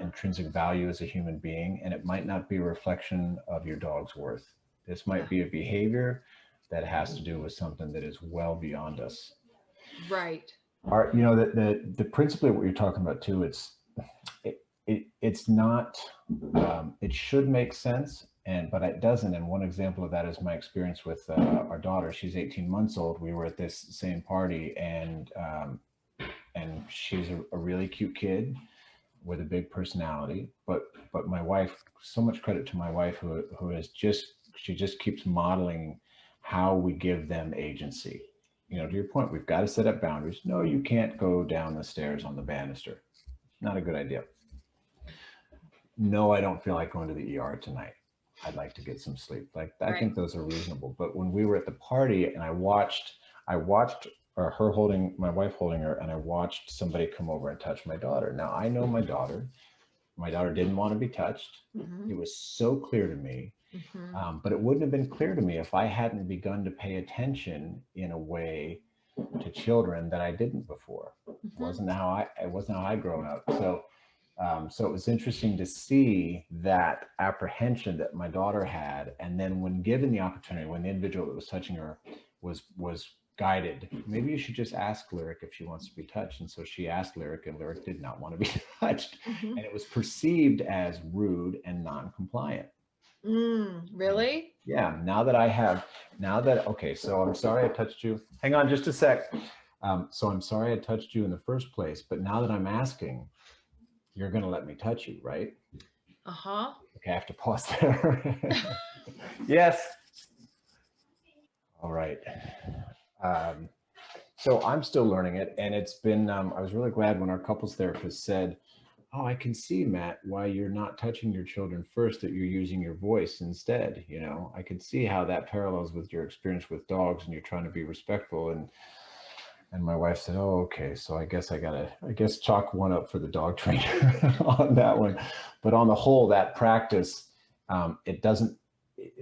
[SPEAKER 1] intrinsic value as a human being, and it might not be a reflection of your dog's worth. This might be a behavior that has to do with something that is well beyond us.
[SPEAKER 2] Right.
[SPEAKER 1] The principally what you're talking about too, it's not, it should make sense, but it doesn't. And one example of that is my experience with our daughter. She's 18 months old. We were at this same party, and she's a really cute kid with a big personality. But my wife, so much credit to my wife, who is she just keeps modeling how we give them agency. To your point, we've got to set up boundaries. No, you can't go down the stairs on the banister. Not a good idea. No, I don't feel like going to the ER tonight. I'd like to get some sleep. Like, I think those are reasonable. But when we were at the party and I watched her holding, my wife holding her, and I watched somebody come over and touch my daughter. Now, I know my daughter. My daughter didn't want to be touched.
[SPEAKER 2] Mm-hmm.
[SPEAKER 1] It was so clear to me.
[SPEAKER 2] Mm-hmm.
[SPEAKER 1] But it wouldn't have been clear to me if I hadn't begun to pay attention in a way to children that I didn't before. It wasn't how I grown up. So it was interesting to see that apprehension that my daughter had, and then when given the opportunity, when the individual that was touching her was guided, maybe you should just ask Lyric if she wants to be touched. And so she asked Lyric, and Lyric did not want to be touched, and it was perceived as rude and non-compliant.
[SPEAKER 2] Really?
[SPEAKER 1] Yeah. Okay. So I'm sorry I touched you. Hang on just a sec. So I'm sorry I touched you in the first place, but now that I'm asking, you're going to let me touch you, right?
[SPEAKER 2] Uh-huh.
[SPEAKER 1] Okay. I have to pause there. Yes. All right. So I'm still learning it, and it's been, I was really glad when our couples therapist said, oh, I can see, Matt, why you're not touching your children first, that you're using your voice instead. I can see how that parallels with your experience with dogs, and you're trying to be respectful. And my wife said, oh, okay, so I guess chalk one up for the dog trainer on that one. But on the whole, that practice, it doesn't,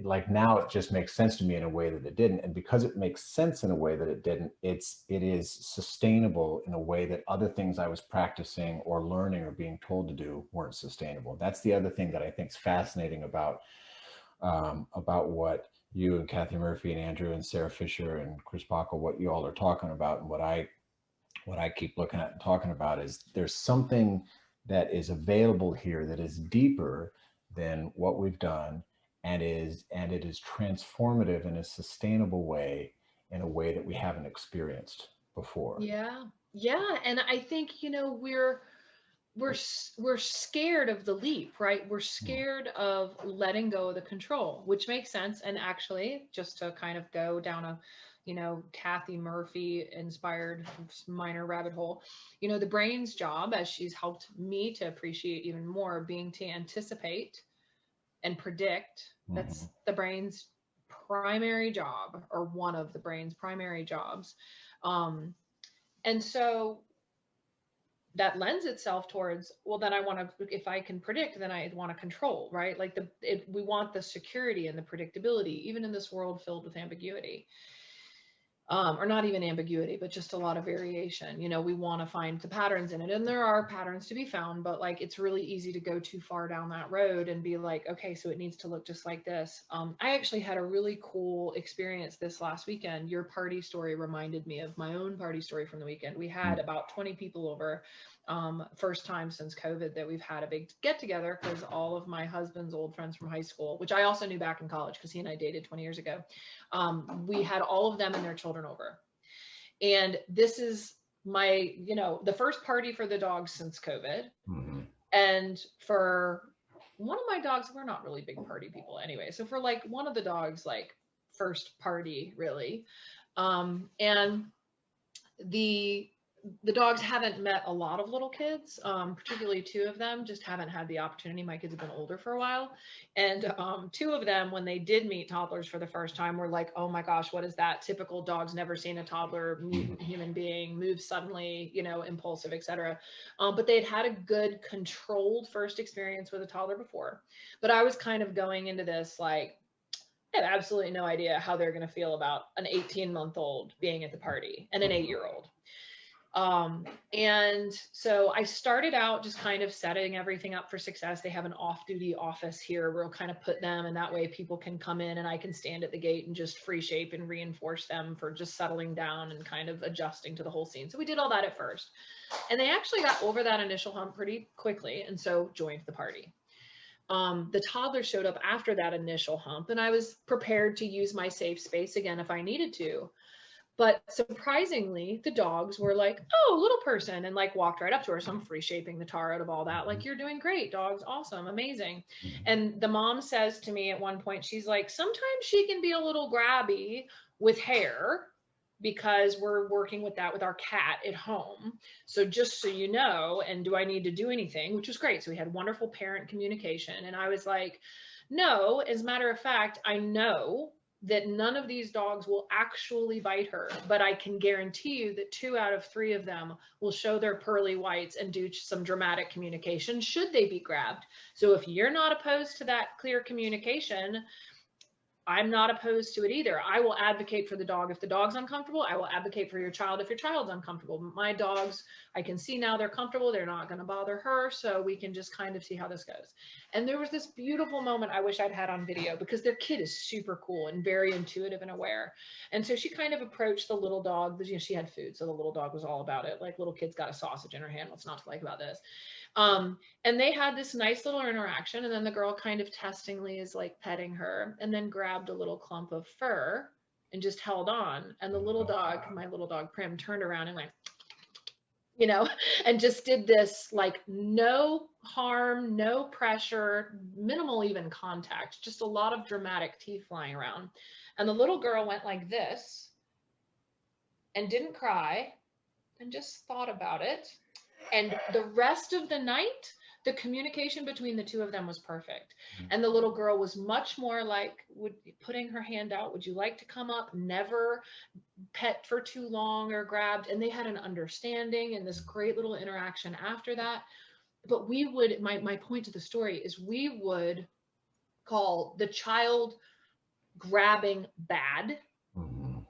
[SPEAKER 1] like, now it just makes sense to me in a way that it didn't. And because it makes sense in a way that it didn't, it is sustainable in a way that other things I was practicing or learning or being told to do weren't sustainable. That's the other thing that I think is fascinating about what you and Kathy Murphy and Andrew and Sarah Fisher and Chris Bacco, what you all are talking about, and what I keep looking at and talking about, is there's something that is available here that is deeper than what we've done, and it is transformative in a sustainable way, in a way that we haven't experienced before.
[SPEAKER 2] Yeah. And I think, we're scared of the leap, right? We're scared of letting go of the control, which makes sense. And actually, just to kind of go down a Kathy Murphy inspired minor rabbit hole, the brain's job, as she's helped me to appreciate even more, being to anticipate and predict. That's the brain's primary job, or one of the brain's primary jobs. Um, and so that lends itself towards, well, then I want to, if I can predict, then I want to control, right? Like we want the security and the predictability, even in this world filled with ambiguity. Or not even ambiguity, but just a lot of variation. You know, we want to find the patterns in it, and there are patterns to be found, but like it's really easy to go too far down that road and be like, okay, so it needs to look just like this. I actually had a really cool experience this last weekend. Your party story reminded me of my own party story from the weekend. We had about 20 people over. First time since COVID that we've had a big get together, because all of my husband's old friends from high school, which I also knew back in college because he and I dated 20 years ago, we had all of them and their children over. And this is my, the first party for the dogs since COVID.
[SPEAKER 1] Mm-hmm.
[SPEAKER 2] And for one of my dogs, we're not really big party people anyway. So for like one of the dogs, like first party really. And the dogs haven't met a lot of little kids, particularly two of them just haven't had the opportunity. My kids have been older for a while. And two of them, when they did meet toddlers for the first time, were like, oh my gosh, what is that? Typical dog's never seen a toddler, mutant human being, move suddenly, impulsive, etc. But they'd had a good controlled first experience with a toddler before. But I was kind of going into this like, I have absolutely no idea how they're going to feel about an 18-month-old being at the party and an 8-year-old. And so I started out just kind of setting everything up for success. They have an off-duty office here where we'll kind of put them, and that way people can come in and I can stand at the gate and just free shape and reinforce them for just settling down and kind of adjusting to the whole scene. So we did all that at first. And they actually got over that initial hump pretty quickly, and so joined the party. The toddler showed up after that initial hump, and I was prepared to use my safe space again if I needed to. But surprisingly, the dogs were like, oh, little person, and like walked right up to her. So I'm free shaping the tar out of all that. Like, you're doing great, dogs. Awesome. Amazing. And the mom says to me at one point, she's like, sometimes she can be a little grabby with hair because we're working with that with our cat at home. So just so you know, and do I need to do anything? Which was great. So we had wonderful parent communication. And I was like, no, as a matter of fact, I know that none of these dogs will actually bite her, but I can guarantee you that 2 out of 3 of them will show their pearly whites and do some dramatic communication should they be grabbed. So if you're not opposed to that clear communication, I'm not opposed to it either. I will advocate for the dog if the dog's uncomfortable. I will advocate for your child if your child's uncomfortable. My dogs, I can see now they're comfortable. They're not going to bother her. So we can just kind of see how this goes. And there was this beautiful moment I wish I'd had on video, because their kid is super cool and very intuitive and aware. And so she kind of approached the little dog. She had food, so the little dog was all about it. Like, little kid's got a sausage in her hand. What's not to like about this? And they had this nice little interaction, and then the girl kind of testingly is like petting her, and then grabbed a little clump of fur and just held on. And the little dog, my little dog Prim, turned around and went, and just did this, like, no harm, no pressure, minimal even contact, just a lot of dramatic teeth flying around. And the little girl went like this and didn't cry and just thought about it. And the rest of the night, the communication between the two of them was perfect. And the little girl was much more like, putting her hand out, would you like to come up? Never pet for too long or grabbed. And they had an understanding and this great little interaction after that. But we would, my point to the story is, we would call the child grabbing bad,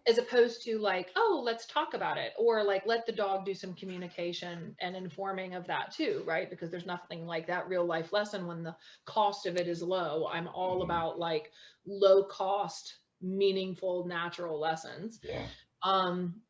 [SPEAKER 2] as opposed to like, oh, let's talk about it, or like, let the dog do some communication and informing of that too, right? Because there's nothing like that real life lesson when the cost of it is low. I'm all about like low cost, meaningful, natural lessons.
[SPEAKER 1] Yeah.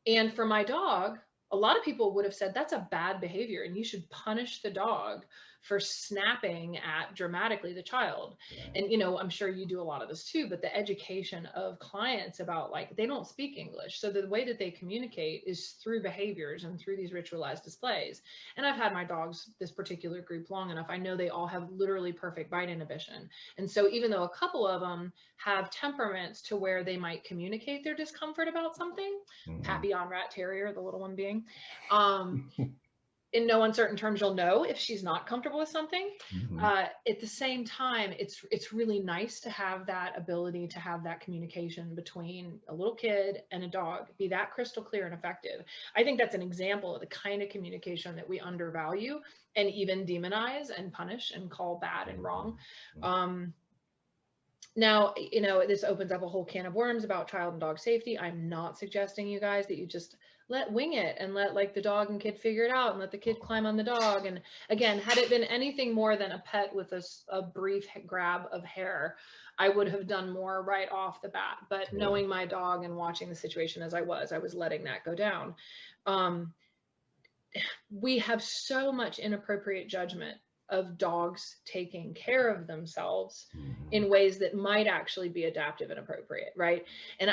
[SPEAKER 2] And for my dog, a lot of people would have said that's a bad behavior and you should punish the dog for snapping at dramatically the child. Yeah. And, I'm sure you do a lot of this too, but the education of clients about, like, they don't speak English. So the way that they communicate is through behaviors and through these ritualized displays. And I've had my dogs, this particular group, long enough. I know they all have literally perfect bite inhibition. And so even though a couple of them have temperaments to where they might communicate their discomfort about something, Papillon Rat Terrier, the little one being, in no uncertain terms, you'll know if she's not comfortable with something.
[SPEAKER 1] Mhm.
[SPEAKER 2] At the same time, it's really nice to have that ability to have that communication between a little kid and a dog, be that crystal clear and effective. I think that's an example of the kind of communication that we undervalue and even demonize and punish and call bad and wrong. Um, Now, this opens up a whole can of worms about child and dog safety. I'm not suggesting, you guys, that you just let wing it and let like the dog and kid figure it out and let the kid climb on the dog. And again, had it been anything more than a pet with a brief grab of hair, I would have done more right off the bat. But
[SPEAKER 1] Yeah.
[SPEAKER 2] knowing my dog and watching the situation as I was letting that go down. We have so much inappropriate judgment of dogs taking care of themselves
[SPEAKER 1] Mhm.
[SPEAKER 2] in ways that might actually be adaptive and appropriate, right? And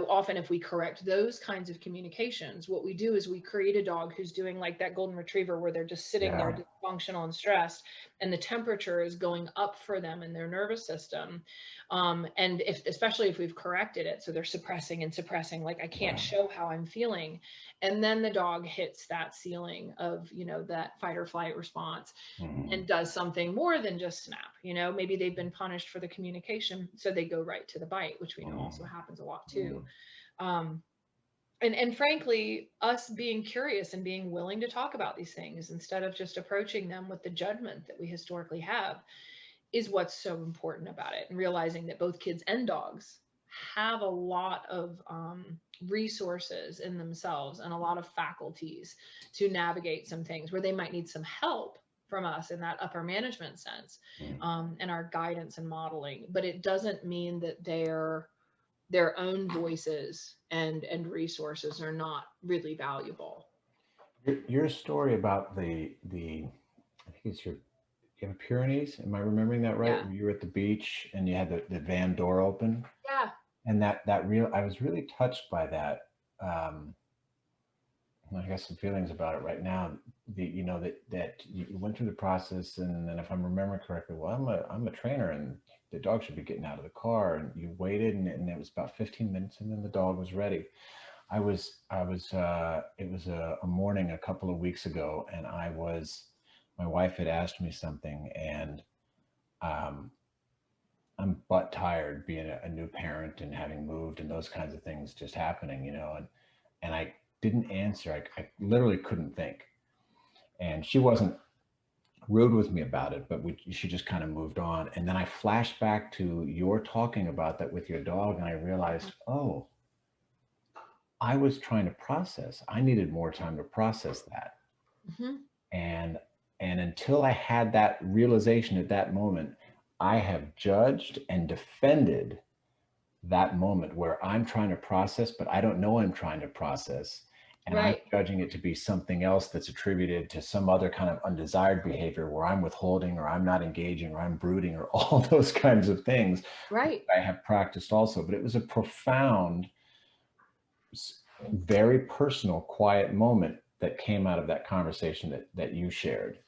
[SPEAKER 2] often if we correct those kinds of communications, what we do is we create a dog who's doing like that golden retriever where they're just sitting there
[SPEAKER 1] Yeah.
[SPEAKER 2] dysfunctional and stressed, and the temperature is going up for them in their nervous system. And especially if we've corrected it, so they're suppressing and suppressing, like I can't
[SPEAKER 1] Yeah.
[SPEAKER 2] show how I'm feeling, and then the dog hits that ceiling of that fight or flight response
[SPEAKER 1] Mhm.
[SPEAKER 2] and does something more than just snap. Maybe they've been punished for the communication, so they go right to the bite, which we know also
[SPEAKER 1] Mhm.
[SPEAKER 2] happens a lot too.
[SPEAKER 1] Mhm.
[SPEAKER 2] um, and frankly, us being curious and being willing to talk about these things instead of just approaching them with the judgment that we historically have is what's so important about it, and realizing that both kids and dogs have a lot of resources in themselves and a lot of faculties to navigate some things where they might need some help from us in that upper management sense,
[SPEAKER 1] Mhm.
[SPEAKER 2] and our guidance and modeling. But it doesn't mean that their own voices and resources are not really valuable.
[SPEAKER 1] Your story about the I think it's you have Pyrenees. Am I remembering that right?
[SPEAKER 2] Yeah.
[SPEAKER 1] You were at the beach and you had the van door open,
[SPEAKER 2] Yeah.
[SPEAKER 1] and that real I was really touched by that. Um, I got some feelings about it right now. That you went through the process, and then if I'm remembering correctly, well, I'm a trainer, and the dog should be getting out of the car, and you waited, and it was about 15 minutes, and then the dog was ready. It was a morning a couple of weeks ago, and my wife had asked me something, and um, I'm butt tired being a new parent and having moved and those kinds of things just happening, and I didn't answer. I literally couldn't think. And she wasn't rude with me about it, but she just kind of moved on. And then I flashed back to your talking about that with your dog, and I realized, oh, I was trying to process. I needed more time to process that.
[SPEAKER 2] Hmm.
[SPEAKER 1] And until I had that realization at that moment, I have judged and defended that moment where I'm trying to process, but I don't know I'm trying to process. And I'm
[SPEAKER 2] Right.
[SPEAKER 1] judging it to be something else that's attributed to some other kind of undesired behavior where I'm withholding or I'm not engaging or I'm brooding or all those kinds of things
[SPEAKER 2] Right.
[SPEAKER 1] I have practiced also. But it was a profound, very personal, quiet moment that came out of that conversation that you shared.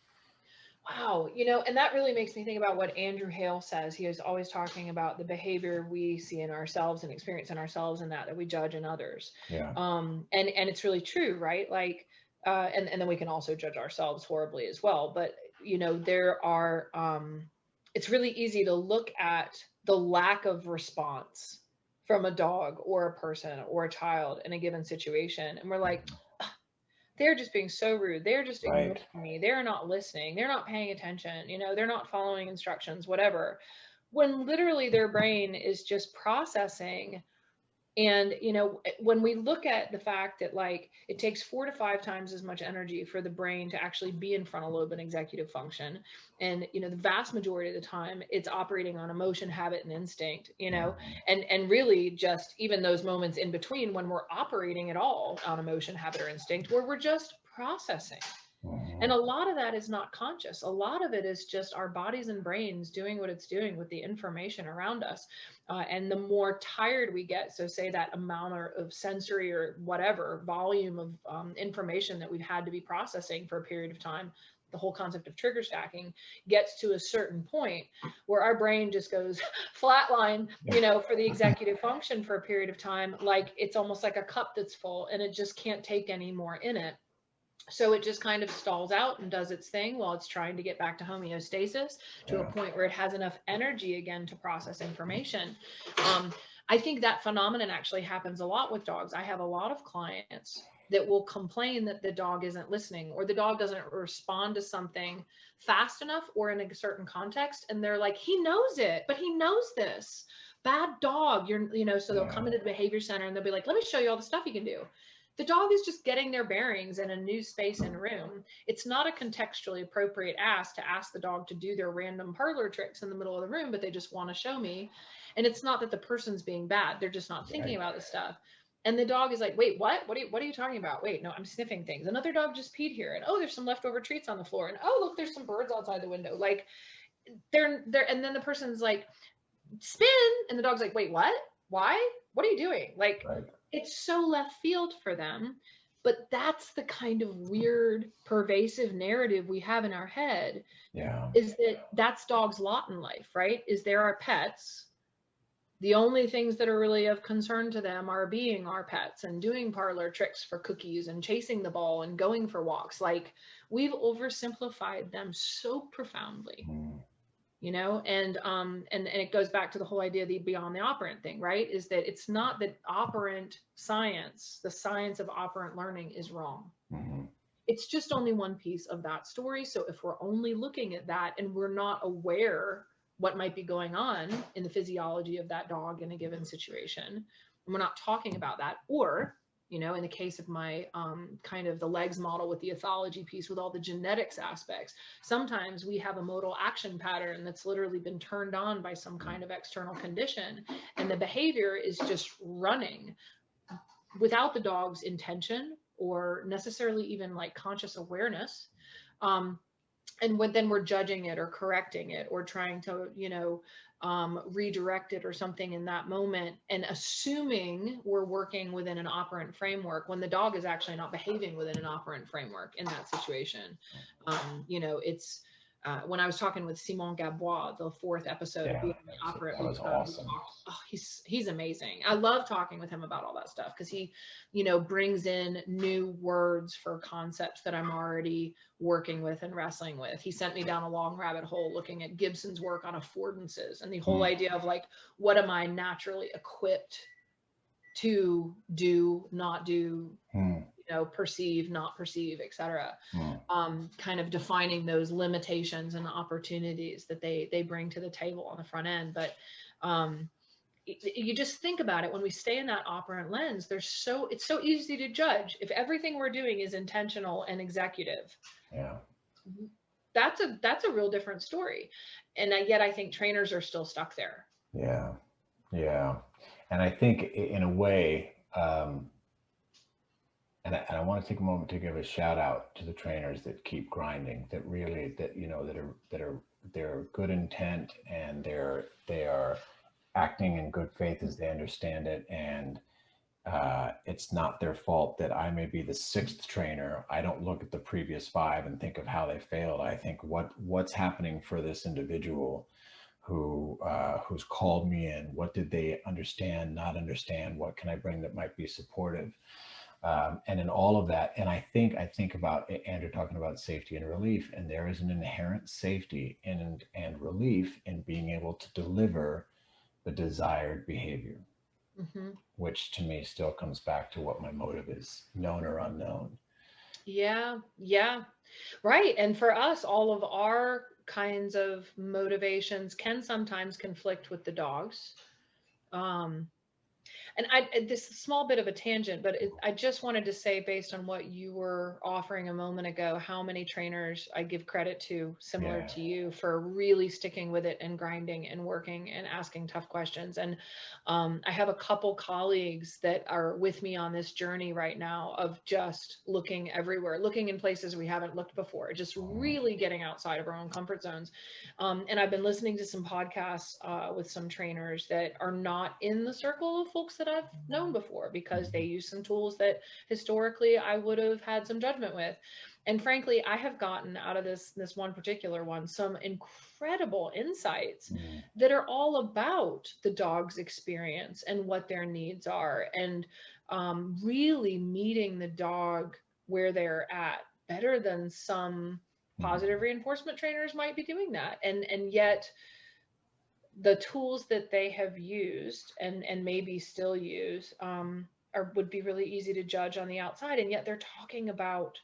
[SPEAKER 2] Wow, and that really makes me think about what Andrew Hale says. He is always talking about the behavior we see in ourselves and experience in ourselves, and that we judge in others.
[SPEAKER 1] Yeah.
[SPEAKER 2] And it's really true, right? Like, and then we can also judge ourselves horribly as well. But there are, it's really easy to look at the lack of response from a dog or a person or a child in a given situation, and we're like, they're just being so rude. They're just ignoring
[SPEAKER 1] Right.
[SPEAKER 2] me. They're not listening. They're not paying attention. They're not following instructions, whatever. When literally their brain is just processing. And, when we look at the fact that like it takes 4 to 5 times as much energy for the brain to actually be in frontal lobe and executive function, and, the vast majority of the time it's operating on emotion, habit, and instinct, and really just even those moments in between when we're operating at all on emotion, habit, or instinct, where we're just processing. And
[SPEAKER 1] Mhm.
[SPEAKER 2] a lot of that is not conscious. A lot of it is just our bodies and brains doing what it's doing with the information around us. And the more tired we get, so say that amount of sensory or whatever volume of information that we've had to be processing for a period of time, the whole concept of trigger stacking gets to a certain point where our brain just goes flatline, for the executive function for a period of time, like it's almost like a cup that's full and it just can't take any more in it. So it just kind of stalls out and does its thing while it's trying to get back to homeostasis, to a
[SPEAKER 1] Yeah.
[SPEAKER 2] point where it has enough energy again to process information. Um, I think that phenomenon actually happens a lot with dogs. I have a lot of clients that will complain that the dog isn't listening, or the dog doesn't respond to something fast enough or in a certain context. And they're like, he knows it, but he knows this. Bad dog. So they'll come
[SPEAKER 1] Yeah.
[SPEAKER 2] into the behavior center and they'll be like, let me show you all the stuff you can do. The dog is just getting their bearings in a new space and room. It's not a contextually appropriate ask to ask the dog to do their random parlor tricks in the middle of the room, but they just want to show me. And it's not that the person's being bad. They're just not thinking
[SPEAKER 1] Right.
[SPEAKER 2] about this stuff. And the dog is like, wait, what are you talking about? Wait, no, I'm sniffing things. Another dog just peed here. And oh, there's some leftover treats on the floor. And oh, look, there's some birds outside the window. Like and then the person's like, spin. And the dog's like, wait, what? Why? What are you doing? Like,
[SPEAKER 1] Right.
[SPEAKER 2] it's so left field for them. But that's the kind of weird, pervasive narrative we have in our head,
[SPEAKER 1] Yeah.
[SPEAKER 2] is that that's dogs' lot in life, right? Is they're our pets. The only things that are really of concern to them are being our pets and doing parlor tricks for cookies and chasing the ball and going for walks. Like, we've oversimplified them so profoundly.
[SPEAKER 1] Mm.
[SPEAKER 2] And it goes back to the whole idea of the beyond the operant thing, right? Is that it's not that operant science, the science of operant learning, is wrong.
[SPEAKER 1] Mm-hmm.
[SPEAKER 2] It's just only one piece of that story. So if we're only looking at that and we're not aware what might be going on in the physiology of that dog in a given situation, and we're not talking about that, or in the case of my kind of the L.E.G.S model with the ethology piece with all the genetics aspects, sometimes we have a modal action pattern that's literally been turned on by some kind of external condition, and the behavior is just running without the dog's intention or necessarily even like conscious awareness. Then we're judging it or correcting it or trying to, redirect it or something in that moment, and assuming we're working within an operant framework when the dog is actually not behaving within an operant framework in that situation. It's when I was talking with Simon Gabois, the 4th episode of
[SPEAKER 1] Yeah.
[SPEAKER 2] Beyond the Operant,
[SPEAKER 1] That was awesome.
[SPEAKER 2] he's amazing. I love talking with him about all that stuff because he, brings in new words for concepts that I'm already working with and wrestling with. He sent me down a long rabbit hole looking at Gibson's work on affordances and the whole idea of like, what am I naturally equipped to do, not do, perceive, not perceive, etc. Kind of defining those limitations and opportunities that they bring to the table on the front end. But you just think about it, when we stay in that operant lens, it's so easy to judge if everything we're doing is intentional and executive.
[SPEAKER 1] Yeah.
[SPEAKER 2] That's a real different story. And yet I think trainers are still stuck there.
[SPEAKER 1] Yeah. Yeah. And I think in a way, and I want to take a moment to give a shout out to the trainers that keep grinding, that really, they're good intent, and they are acting in good faith as they understand it. And it's not their fault that I may be the 6th trainer. I don't look at the previous 5 and think of how they failed. I think what's happening for this individual who's called me in. What did they understand, not understand? What can I bring that might be supportive? And in all of that, and I think about Andrew talking about safety and relief, and there is an inherent safety and relief in being able to deliver the desired behavior, which to me still comes back to what my motive is, known or unknown.
[SPEAKER 2] Yeah, right. And for us, all of our kinds of motivations can sometimes conflict with the dogs. And this is a small bit of a tangent, but I just wanted to say, based on what you were offering a moment ago, how many trainers I give credit to, similar to you, for really sticking with it and grinding and working and asking tough questions. And I have a couple colleagues that are with me on this journey right now of just looking everywhere, looking in places we haven't looked before, just really getting outside of our own comfort zones. And I've been listening to some podcasts with some trainers that are not in the circle of folks that I've known before, because they use some tools that historically I would have had some judgment with. And frankly, I have gotten out of this one particular one some incredible insights that are all about the dog's experience and what their needs are, and really meeting the dog where they're at. better than some positive reinforcement trainers might be doing that. And yet the tools that they have used and maybe still use would be really easy to judge on the outside, and yet they're talking about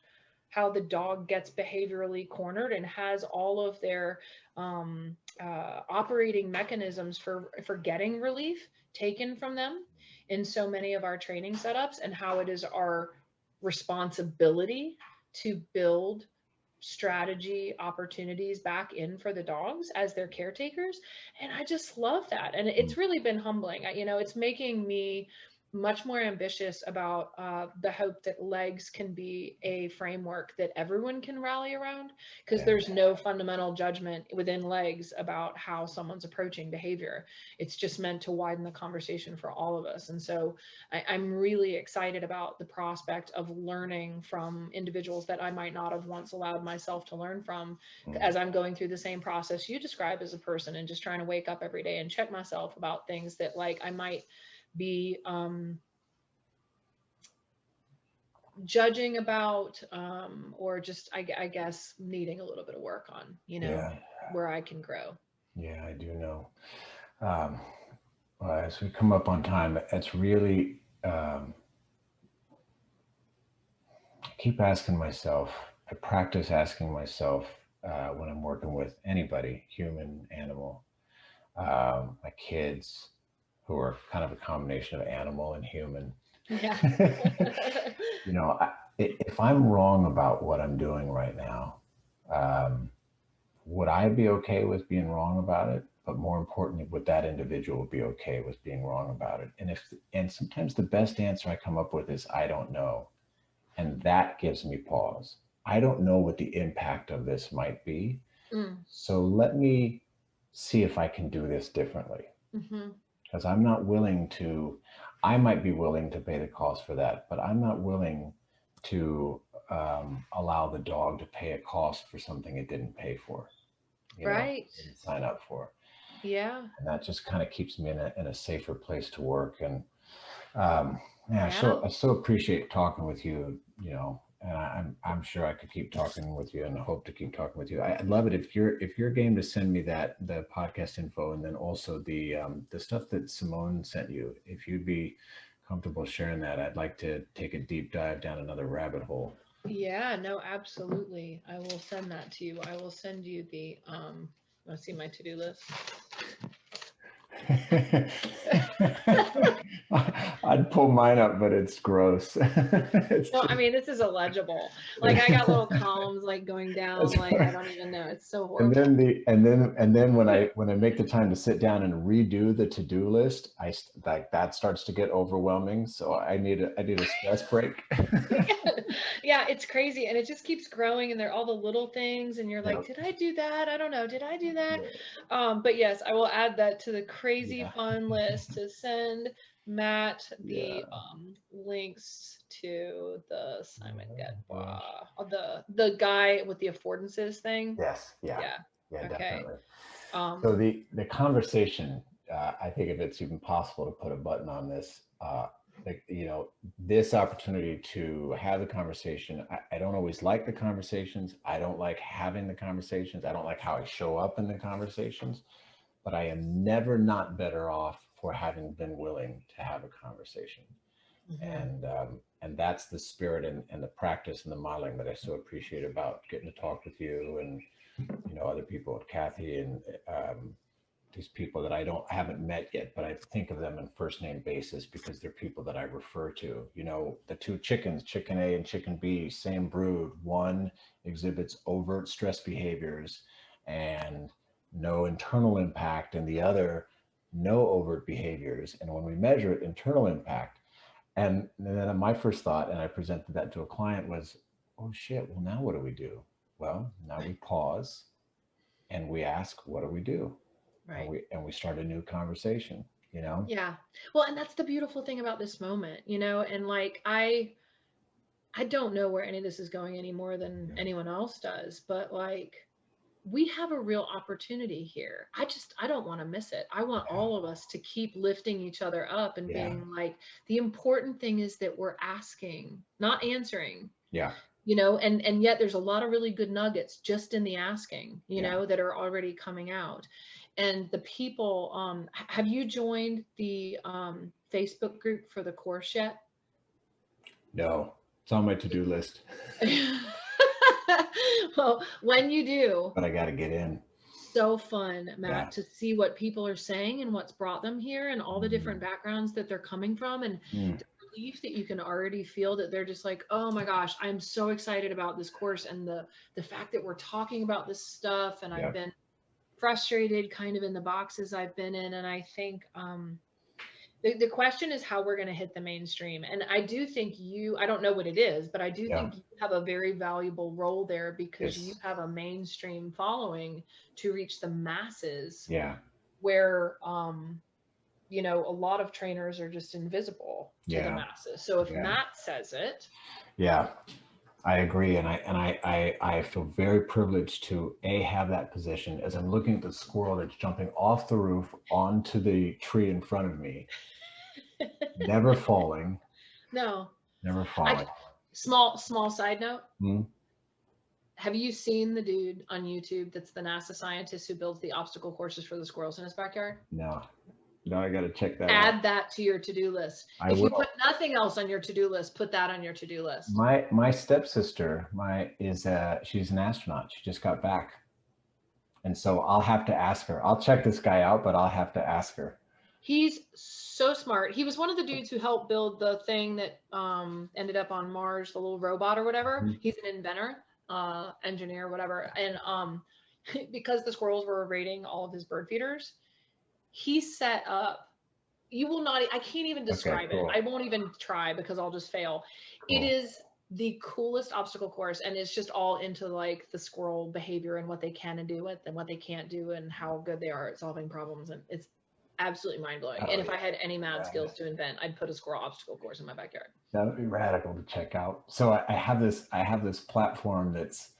[SPEAKER 2] how the dog gets behaviorally cornered and has all of their operating mechanisms for getting relief taken from them in so many of our training setups, and how it is our responsibility to build strategy opportunities back in for the dogs as their caretakers. And I just love that. And it's really been humbling. It's making me much more ambitious about the hope that L.E.G.S can be a framework that everyone can rally around, because there's no fundamental judgment within L.E.G.S about how someone's approaching behavior. It's just meant to widen the conversation for all of us. And so I'm really excited about the prospect of learning from individuals that I might not have once allowed myself to learn from, as I'm going through the same process you describe as a person, and just trying to wake up every day and check myself about things that like I might be judging about, or just I guess needing a little bit of work on, where I can grow.
[SPEAKER 1] Yeah, I do know. As we come up on time, it's really, I keep asking myself, I practice asking myself when I'm working with anybody, human, animal, my kids, who are kind of a combination of animal and human.
[SPEAKER 2] Yeah.
[SPEAKER 1] If I'm wrong about what I'm doing right now, would I be okay with being wrong about it? But more importantly, would that individual be okay with being wrong about it? And sometimes the best answer I come up with is, I don't know. And that gives me pause. I don't know what the impact of this might be. So let me see if I can do this differently. Because I'm not willing to, I might be willing to pay the cost for that, but I'm not willing to allow the dog to pay a cost for something it didn't pay for,
[SPEAKER 2] Right.
[SPEAKER 1] didn't sign up for.
[SPEAKER 2] Yeah.
[SPEAKER 1] And that just kind of keeps me in a safer place to work. And I so appreciate talking with you, and I'm sure I could keep talking with you, and I hope to keep talking with you. I'd love it if you're game to send me the podcast info, and then also the stuff that Simone sent you. If you'd be comfortable sharing that, I'd like to take a deep dive down another rabbit hole.
[SPEAKER 2] Yeah, no, absolutely. I will send that to you. I will send you the want to see my to-do list?
[SPEAKER 1] I'd pull mine up, but it's gross.
[SPEAKER 2] No, I mean, this is illegible. Like I got little columns like going down, like I don't even know. It's so horrible.
[SPEAKER 1] And then when I make the time to sit down and redo the to-do list, that starts to get overwhelming. So I need a stress break.
[SPEAKER 2] Yeah, it's crazy, and it just keeps growing, and they're all the little things, and you're like, did I do that? I don't know. Did I do that? But yes, I will add that to the crazy fun list to send Matt the links to the Simon Gadbois, the guy with the affordances thing.
[SPEAKER 1] Yes. Yeah,
[SPEAKER 2] okay.
[SPEAKER 1] Definitely. So the conversation, I think if it's even possible to put a button on this, this opportunity to have the conversation. I don't always like the conversations. I don't like having the conversations. I don't like how I show up in the conversations, but I am never not better off for having been willing to have a conversation. And that's the spirit and the practice and the modeling that I so appreciate about getting to talk with you and, other people, Kathy, and these people that I haven't met yet, but I think of them on first name basis because they're people that I refer to. The two chickens, chicken A and chicken B, same brood. One exhibits overt stress behaviors and no internal impact, and the other no overt behaviors. And when we measure it, internal impact, and then my first thought, and I presented that to a client, was, oh shit, well, now what do we do? Well, now we pause and we ask, what do we do? Right. And we start a new conversation,
[SPEAKER 2] Yeah. Well, and that's the beautiful thing about this moment, and like, I don't know where any of this is going any more than anyone else does, but like, we have a real opportunity here. I don't want to miss it. I want all of us to keep lifting each other up and being like, the important thing is that we're asking, not answering.
[SPEAKER 1] Yeah.
[SPEAKER 2] you know, and yet there's a lot of really good nuggets just in the asking, you
[SPEAKER 1] Yeah.
[SPEAKER 2] know, that are already coming out. And the people, have you joined the Facebook group for the course yet?
[SPEAKER 1] No, it's on my to-do list,
[SPEAKER 2] Well, when you do,
[SPEAKER 1] but I got to get in.
[SPEAKER 2] so fun,
[SPEAKER 1] Yeah.
[SPEAKER 2] Matt, to see what people are saying and what's brought them here and all the different
[SPEAKER 1] Mm.
[SPEAKER 2] backgrounds that they're coming from, and
[SPEAKER 1] Mm.
[SPEAKER 2] the relief that you can already feel that they're just like, oh my gosh, I'm so excited about this course, and the fact that we're talking about this stuff, and I've
[SPEAKER 1] Yeah.
[SPEAKER 2] been frustrated kind of in the boxes I've been in. And I think the question is how we're going to hit the mainstream. And I do think I don't know what it is, but I do
[SPEAKER 1] Yeah.
[SPEAKER 2] think you have a very valuable role there because you
[SPEAKER 1] It's,
[SPEAKER 2] have a mainstream following to reach the masses
[SPEAKER 1] yeah.
[SPEAKER 2] where, you know, a lot of trainers are just invisible to the
[SPEAKER 1] Yeah.
[SPEAKER 2] masses. So if
[SPEAKER 1] Yeah.
[SPEAKER 2] Matt says it,
[SPEAKER 1] Yeah. I agree, and I feel very privileged to have that position as I'm looking at the squirrel that's jumping off the roof onto the tree in front of me, never falling,
[SPEAKER 2] no,
[SPEAKER 1] never
[SPEAKER 2] I,
[SPEAKER 1] falling.
[SPEAKER 2] small side note.
[SPEAKER 1] Hmm?
[SPEAKER 2] Have you seen the dude on YouTube that's the NASA scientist who builds the obstacle courses for the squirrels in his backyard?
[SPEAKER 1] No, no, I got to check that out.
[SPEAKER 2] Add that to your to-do list.
[SPEAKER 1] I
[SPEAKER 2] If you put
[SPEAKER 1] will.
[SPEAKER 2] nothing else on your to-do list, put that on your to-do list.
[SPEAKER 1] My stepsister, she's an astronaut. She just got back, and so I'll have to ask her. I'll check this guy out, but I'll have to ask her.
[SPEAKER 2] He's so smart. He was one of the dudes who helped build the thing that ended up on Mars, the little robot or whatever.
[SPEAKER 1] Mhm.
[SPEAKER 2] He's an inventor, engineer, whatever. And because the squirrels were raiding all of his bird feeders, he set up, you will not, I can't even
[SPEAKER 1] Okay,
[SPEAKER 2] describe it.
[SPEAKER 1] cool,
[SPEAKER 2] I won't even try because I'll just fail. It
[SPEAKER 1] cool.
[SPEAKER 2] is the coolest obstacle course, and it's just all into like the squirrel behavior and what they can and do with and what they can't do and how good they are at solving problems. And it's absolutely mind-blowing.
[SPEAKER 1] Oh
[SPEAKER 2] And if
[SPEAKER 1] yeah,
[SPEAKER 2] I had any mad
[SPEAKER 1] yeah.
[SPEAKER 2] skills to invent, I'd put a squirrel obstacle course in my backyard.
[SPEAKER 1] That would be radical to check out. So I have this platform that's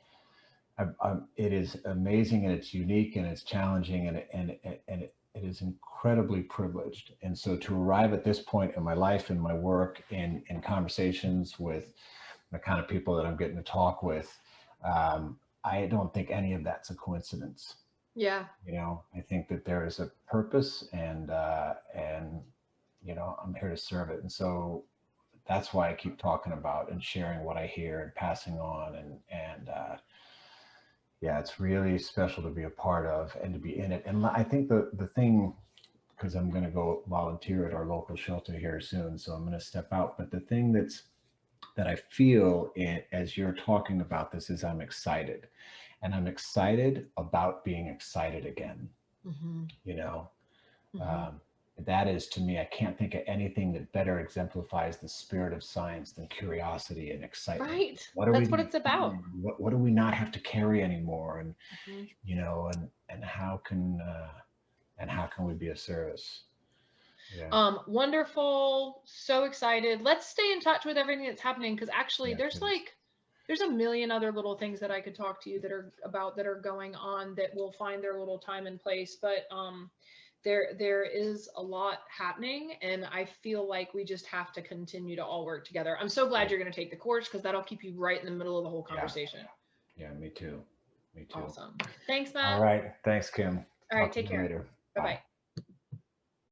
[SPEAKER 1] it is amazing, and it's unique, and it's challenging, and it is incredibly privileged. And so to arrive at this point in my life and my work in conversations with the kind of people that I'm getting to talk with, I don't think any of that's a coincidence.
[SPEAKER 2] Yeah.
[SPEAKER 1] You know, I think that there is a purpose, and you know, I'm here to serve it. And so that's why I keep talking about and sharing what I hear and passing on, and yeah, it's really special to be a part of and to be in it. And I think the thing, because I'm going to go volunteer at our local shelter here soon, so I'm going to step out. But the thing that I feel as you're talking about this is I'm excited, and I'm excited about being excited again.
[SPEAKER 2] Mm-hmm.
[SPEAKER 1] You know,
[SPEAKER 2] Mm-hmm.
[SPEAKER 1] um, that is, to me, I can't think of anything that better exemplifies the spirit of science than curiosity and excitement.
[SPEAKER 2] Right.
[SPEAKER 1] What are we
[SPEAKER 2] That's what
[SPEAKER 1] going
[SPEAKER 2] it's
[SPEAKER 1] to
[SPEAKER 2] about.
[SPEAKER 1] find? What do we not have to carry anymore? And
[SPEAKER 2] Mm-hmm.
[SPEAKER 1] you know, and how can we be of service? Yeah.
[SPEAKER 2] Wonderful. So excited. Let's stay in touch with everything that's happening because actually
[SPEAKER 1] Yeah, please.
[SPEAKER 2] there's a million other little things that I could talk to you that are about that are going on that will find their little time and place. But there is a lot happening, and I feel like we just have to continue to all work together. I'm so glad
[SPEAKER 1] Yeah.
[SPEAKER 2] you're going to take the course because that'll keep you right in the middle of the whole
[SPEAKER 1] Yeah.
[SPEAKER 2] conversation.
[SPEAKER 1] Yeah. Me too. Me too.
[SPEAKER 2] Awesome. Thanks,
[SPEAKER 1] All
[SPEAKER 2] Matt.
[SPEAKER 1] right. Thanks, Kim.
[SPEAKER 2] All right,
[SPEAKER 1] Talk to
[SPEAKER 2] take
[SPEAKER 1] you
[SPEAKER 2] care.
[SPEAKER 1] later.
[SPEAKER 2] Bye bye.
[SPEAKER 1] Bye.